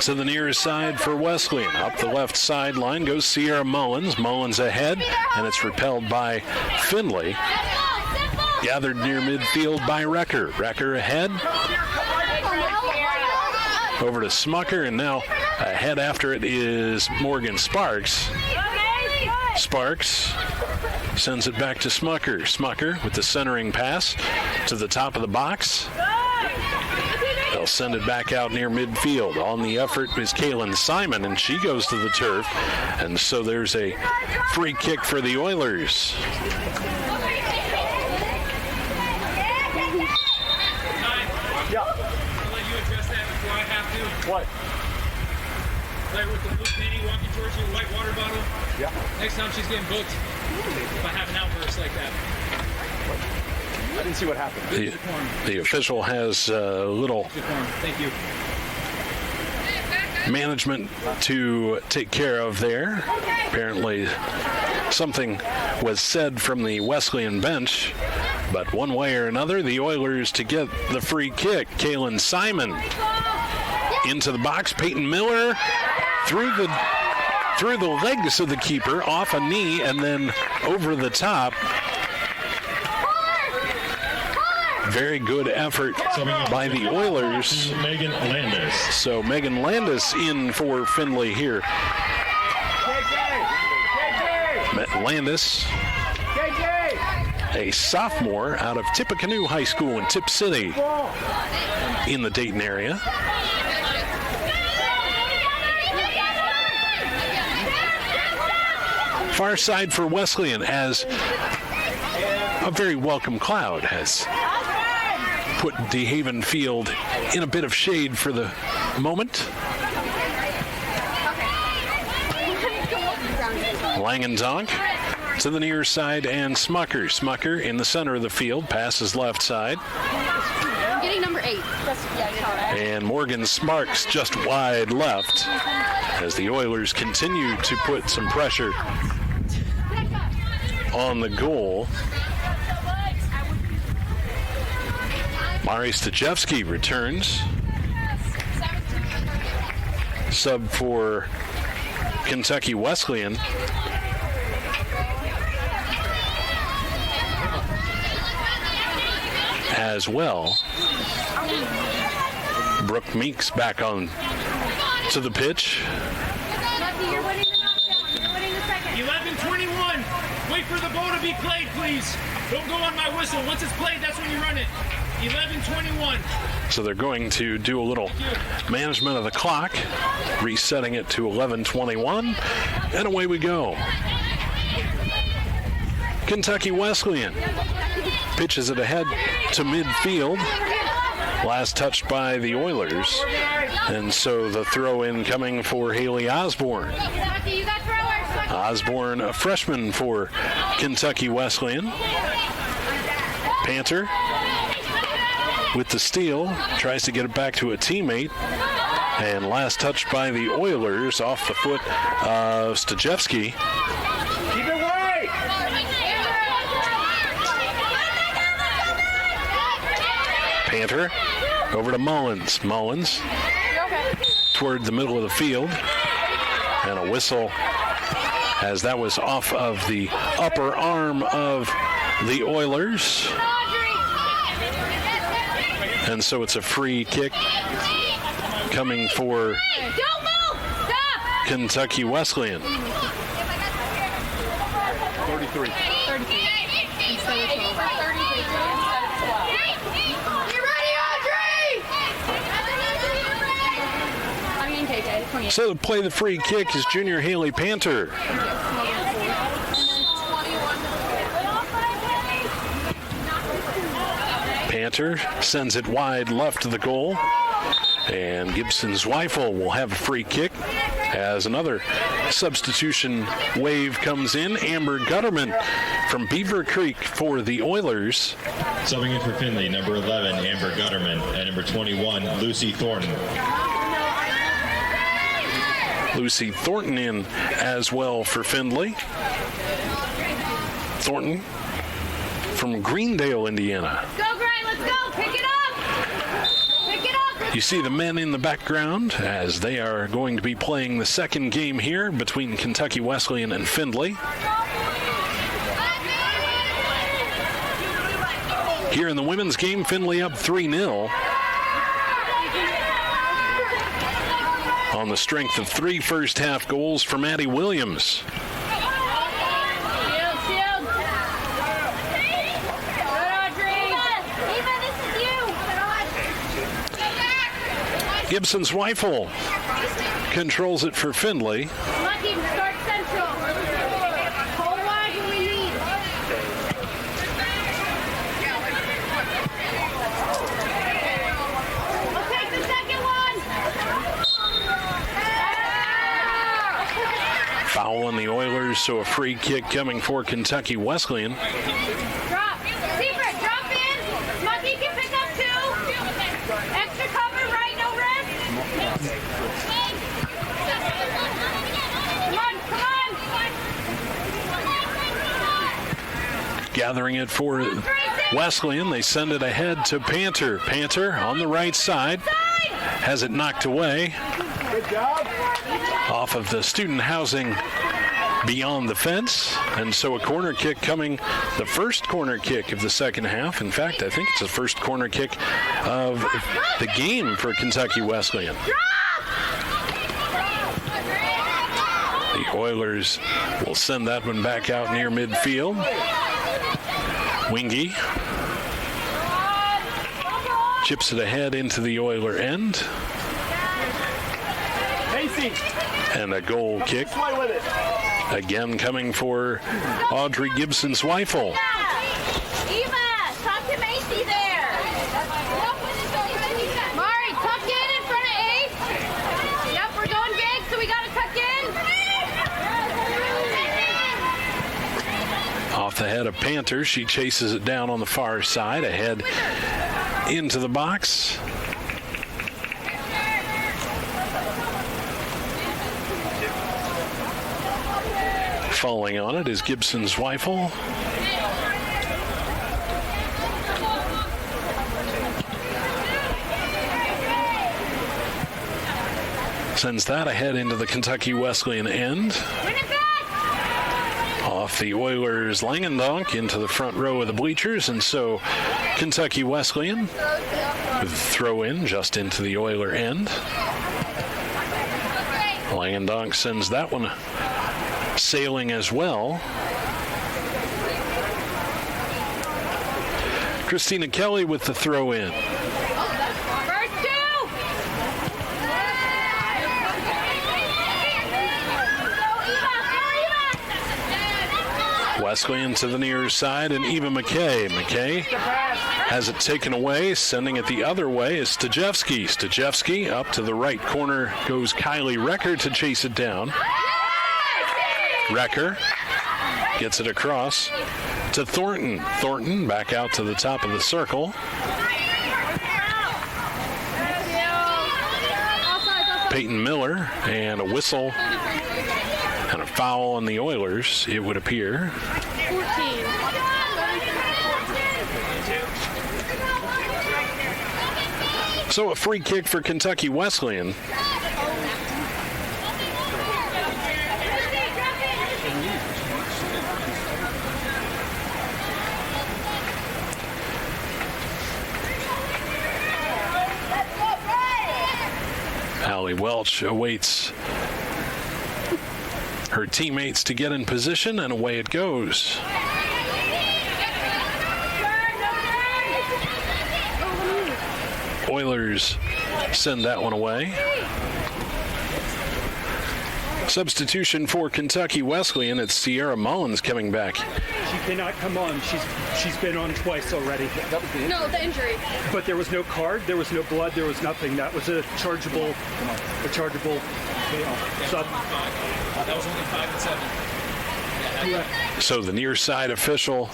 To the near side for Wesleyan. Up the left sideline goes Sierra Mullins. Mullins ahead, and it's repelled by Findlay. Gathered near midfield by Recker. Recker ahead. Over to Smucker, and now ahead after it is Morgan Sparks. Sparks sends it back to Smucker. Smucker with the centering pass to the top of the box. They'll send it back out near midfield. On the effort is Kaylin Simon, and she goes to the turf. And so there's a free kick for the Oilers. What? Player with the blue penny walking towards you, white water bottle. Yeah. Next time she's getting booked, if I have an outburst like that. I didn't see what happened. The official has a little Thank you. management to take care of there. Apparently something was said from the Wesleyan bench, but one way or another, the Oilers to get the free kick. Kaylin Simon into the box. Peyton Miller through the legs of the keeper, off a knee, and then over the top. Very good effort by the Oilers. Megan Landis. So Megan Landis in for Findlay here. Landis, a sophomore out of Tippecanoe High School in Tip City in the Dayton area. Far side for Wesleyan, as a very welcome cloud has put DeHaven Field in a bit of shade for the moment. Langendonk to the near side, and Smucker. Smucker in the center of the field, passes left side. I'm getting number 8. And Morgan Smarks just wide left as the Oilers continue to put some pressure on the goal. Mari Stajewski returns. Sub for Kentucky Wesleyan. As well. Brooke Meeks back on to the pitch. 11:21. Wait for the ball to be played, please. Don't go on my whistle. Once it's played, that's when you run it. 11:21. So they're going to do a little management of the clock, resetting it to 11:21, and away we go. Kentucky Wesleyan pitches it ahead to midfield. Last touched by the Oilers. And so the throw-in coming for Haley Osborne. Osborne, a freshman for Kentucky Wesleyan. Panther with the steal, tries to get it back to a teammate. And last touched by the Oilers off the foot of Stajewski. Keep it wide. Panther over to Mullins. Mullins toward the middle of the field. And a whistle, as that was off of the upper arm of the Oilers. And so it's a free kick coming for Kentucky Wesleyan. 33. So to play the free kick is junior Haley Panther. Panther sends it wide left to the goal. And Gibson Zweifel will have a free kick as another substitution wave comes in. Amber Gutterman from Beaver Creek for the Oilers. Subbing in for Findlay, number 11, Amber Gutterman, and number 21, Lucy Thornton. Lucy Thornton in as well for Findlay. Thornton from Greendale, Indiana. Go, Gray, let's go. Pick it up. Pick it up. You see the men in the background as they are going to be playing the second game here between Kentucky Wesleyan and Findlay. Here in the women's game, Findlay up 3-0. On the strength of 3 first-half goals for Maddie Williams. Gibson Zweifel controls it for Findlay. Lucky, start central. Hold wide when we need. We'll take the second one. Foul on the Oilers, so a free kick coming for Kentucky Wesleyan. Drop. Secret, drop in. Lucky can pick up 2. Extra cover, right? No rest. Come on. Gathering it for Wesleyan. They send it ahead to Panther. Panther on the right side. Has it knocked away. Good job. Off of the student housing beyond the fence, and so a corner kick coming, the first corner kick of the second half. In fact, I think it's the first corner kick of the game for Kentucky Wesleyan. The Oilers will send that one back out near midfield. Wingy chips it ahead into the Oiler end. And a goal kick. Again coming for Audrey Gibson-Zweifel. Eva, talk to Macy there. Mari, tuck in front of Ace. Yep, we're going big, so we got to tuck in. Off the head of Panther, she chases it down on the far side, ahead into the box. Falling on it is Gibson-Zweifel. Sends that ahead into the Kentucky Wesleyan end. Off the Oilers' Langendonk into the front row of the bleachers, and so Kentucky Wesleyan with a throw in just into the Oiler end. Langendonk sends that one sailing as well. Christina Kelly with the throw in. Wesleyan to the near side, and Eva McKay. McKay has it taken away. Sending it the other way is Stajewski. Stajewski up to the right corner goes Kylie Recker to chase it down. Recker gets it across to Thornton. Thornton back out to the top of the circle. Peyton Miller, and a whistle and a foul on the Oilers, it would appear. 14. So a free kick for Kentucky Wesleyan. Allie Welch awaits her teammates to get in position, and away it goes. Oilers send that one away. Substitution for Kentucky Wesleyan. It's Sierra Mullins coming back. She cannot come on. She's been on twice already. No, the injury. But there was no card, there was no blood, there was nothing. That was a chargeable sub. That was only 5 and 7. So the near side official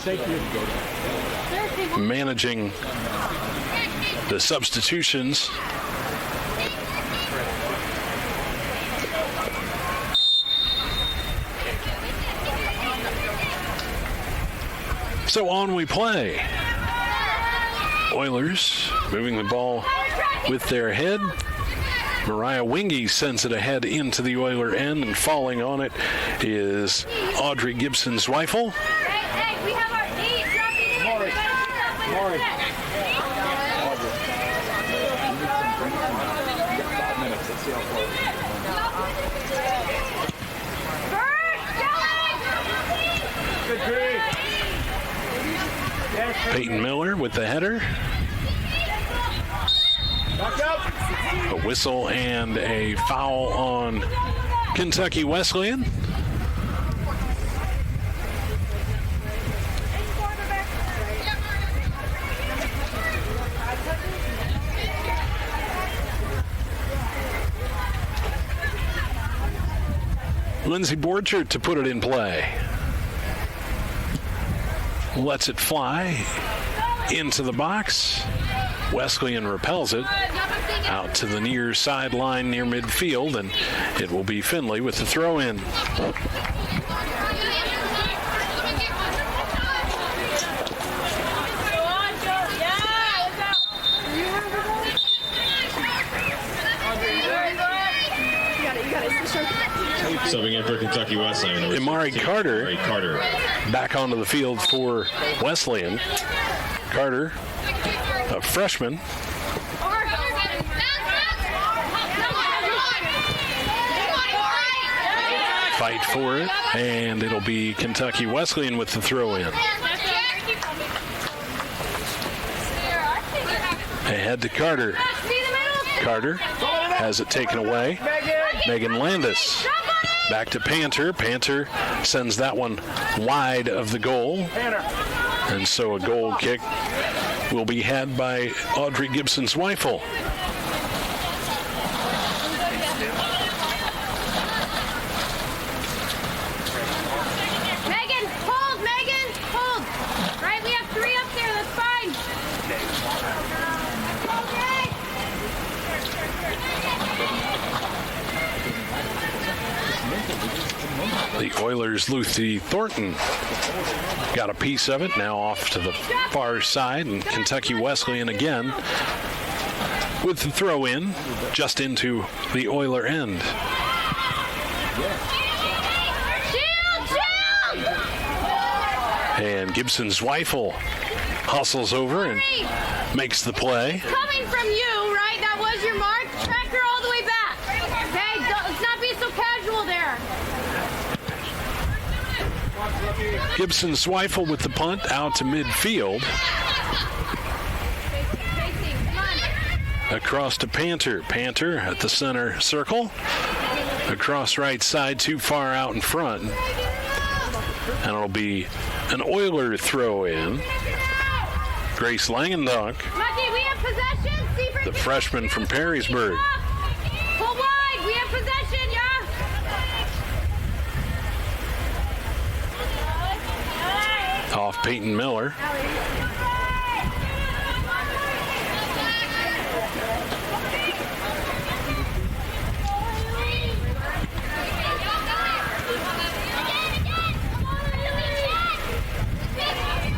managing the substitutions. So on we play. Oilers moving the ball with their head. Mariah Wingy sends it ahead into the Oiler end, and falling on it is Audrey Gibson-Zweifel. Hey, we have our lead. Peyton Miller with the header. A whistle and a foul on Kentucky Wesleyan. Lindsay Borchert to put it in play. Lets it fly into the box. Wesleyan repels it out to the near sideline near midfield, and it will be Findlay with the throw in. Subbing in for Kentucky Wesleyan. Amari Carter back onto the field for Wesleyan. Carter, a freshman. Fight for it, and it'll be Kentucky Wesleyan with the throw-in. Ahead to Carter. Carter has it taken away. Megan Landis back to Panter. Panter sends that one wide of the goal. And so a goal kick will be had by Audrey Gibson-Zweifel. The Oilers' Luthi Thornton got a piece of it, now off to the far side, and Kentucky Wesleyan again with the throw in just into the Oiler end. And Gibson-Zweifel hustles over and makes the play. Coming from you, right? That was your mark. Track her all the way back. Okay, let's not be so casual there. Gibson-Zweifel with the punt out to midfield. Across to Panter. Panter at the center circle. Across right side, too far out in front. And it'll be an Oiler throw in. Grace Langendonk, the freshman from Perrysburg. Pull wide. We have possession, yeah. Off Peyton Miller.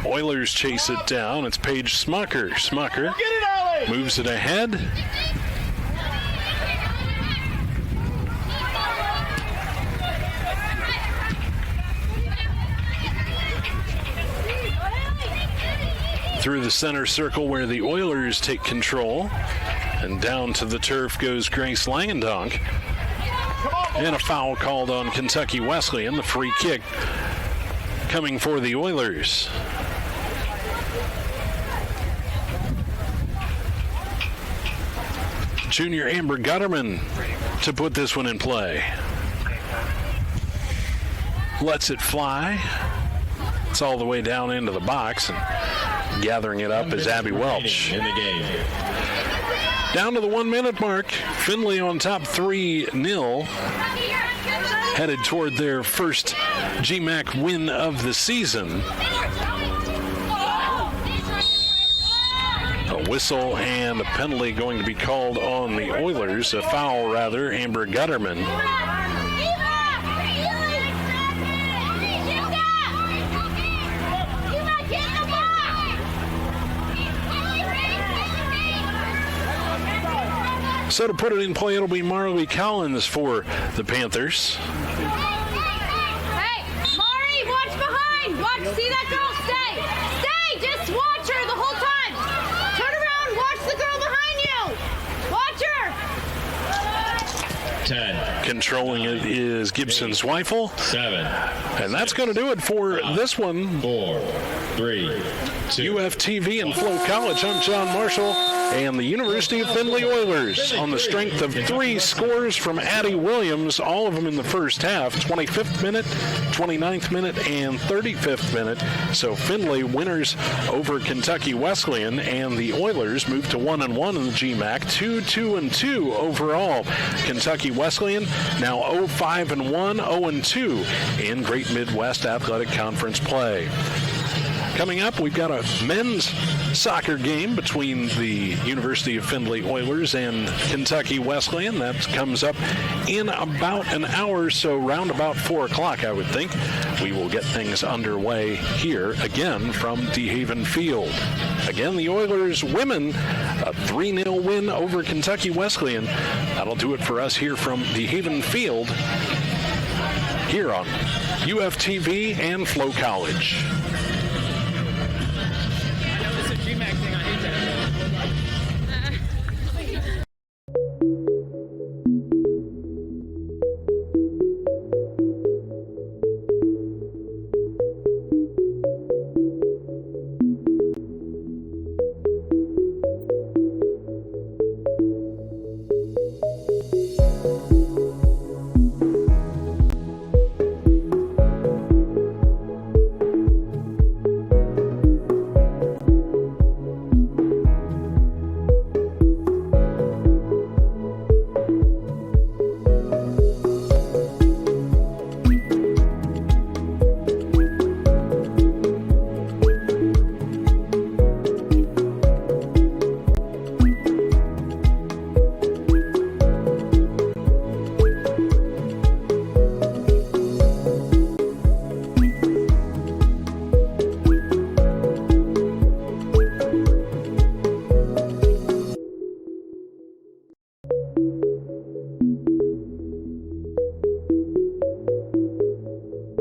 Oilers chase it down. It's Paige Smucker. Smucker moves it ahead. Through the center circle where the Oilers take control. And down to the turf goes Grace Langendonk. And a foul called on Kentucky Wesleyan. The free kick coming for the Oilers. Junior Amber Gutterman to put this one in play. Lets it fly. It's all the way down into the box, and gathering it up is Abby Welch. In the game. Down to the 1 minute mark. Findlay on top 3-0. Headed toward their first GMAC win of the season. A whistle and a penalty going to be called on the Oilers. A foul, rather. Amber Gutterman. So to put it in play, it'll be Marley Collins for the Panthers. Hey, Mari, watch behind. Watch, see that girl? Stay. Stay, just watch her the whole time. Turn around, watch the girl behind you. Watch her. 10. Controlling it is Gibson-Zweifel. 7. And that's going to do it for this one. 4, 3, 2. UFTV and FloCollege. I'm John Marshall. And the University of Findlay Oilers on the strength of 3 scores from Addie Williams, all of them in the first half, 25th minute, 29th minute, and 35th minute. So Findlay winners over Kentucky Wesleyan, and the Oilers move to 1-1 in the GMAC, 2-2-2 overall. Kentucky Wesleyan now 0-5-1, 0-2 in Great Midwest Athletic Conference play. Coming up, we've got a men's soccer game between the University of Findlay Oilers and Kentucky Wesleyan. That comes up in about an hour or so, round about 4 o'clock, I would think. We will get things underway here again from DeHaven Field. Again, the Oilers women, a 3-0 win over Kentucky Wesleyan. That'll do it for us here from DeHaven Field. here on UFTV and FloCollege.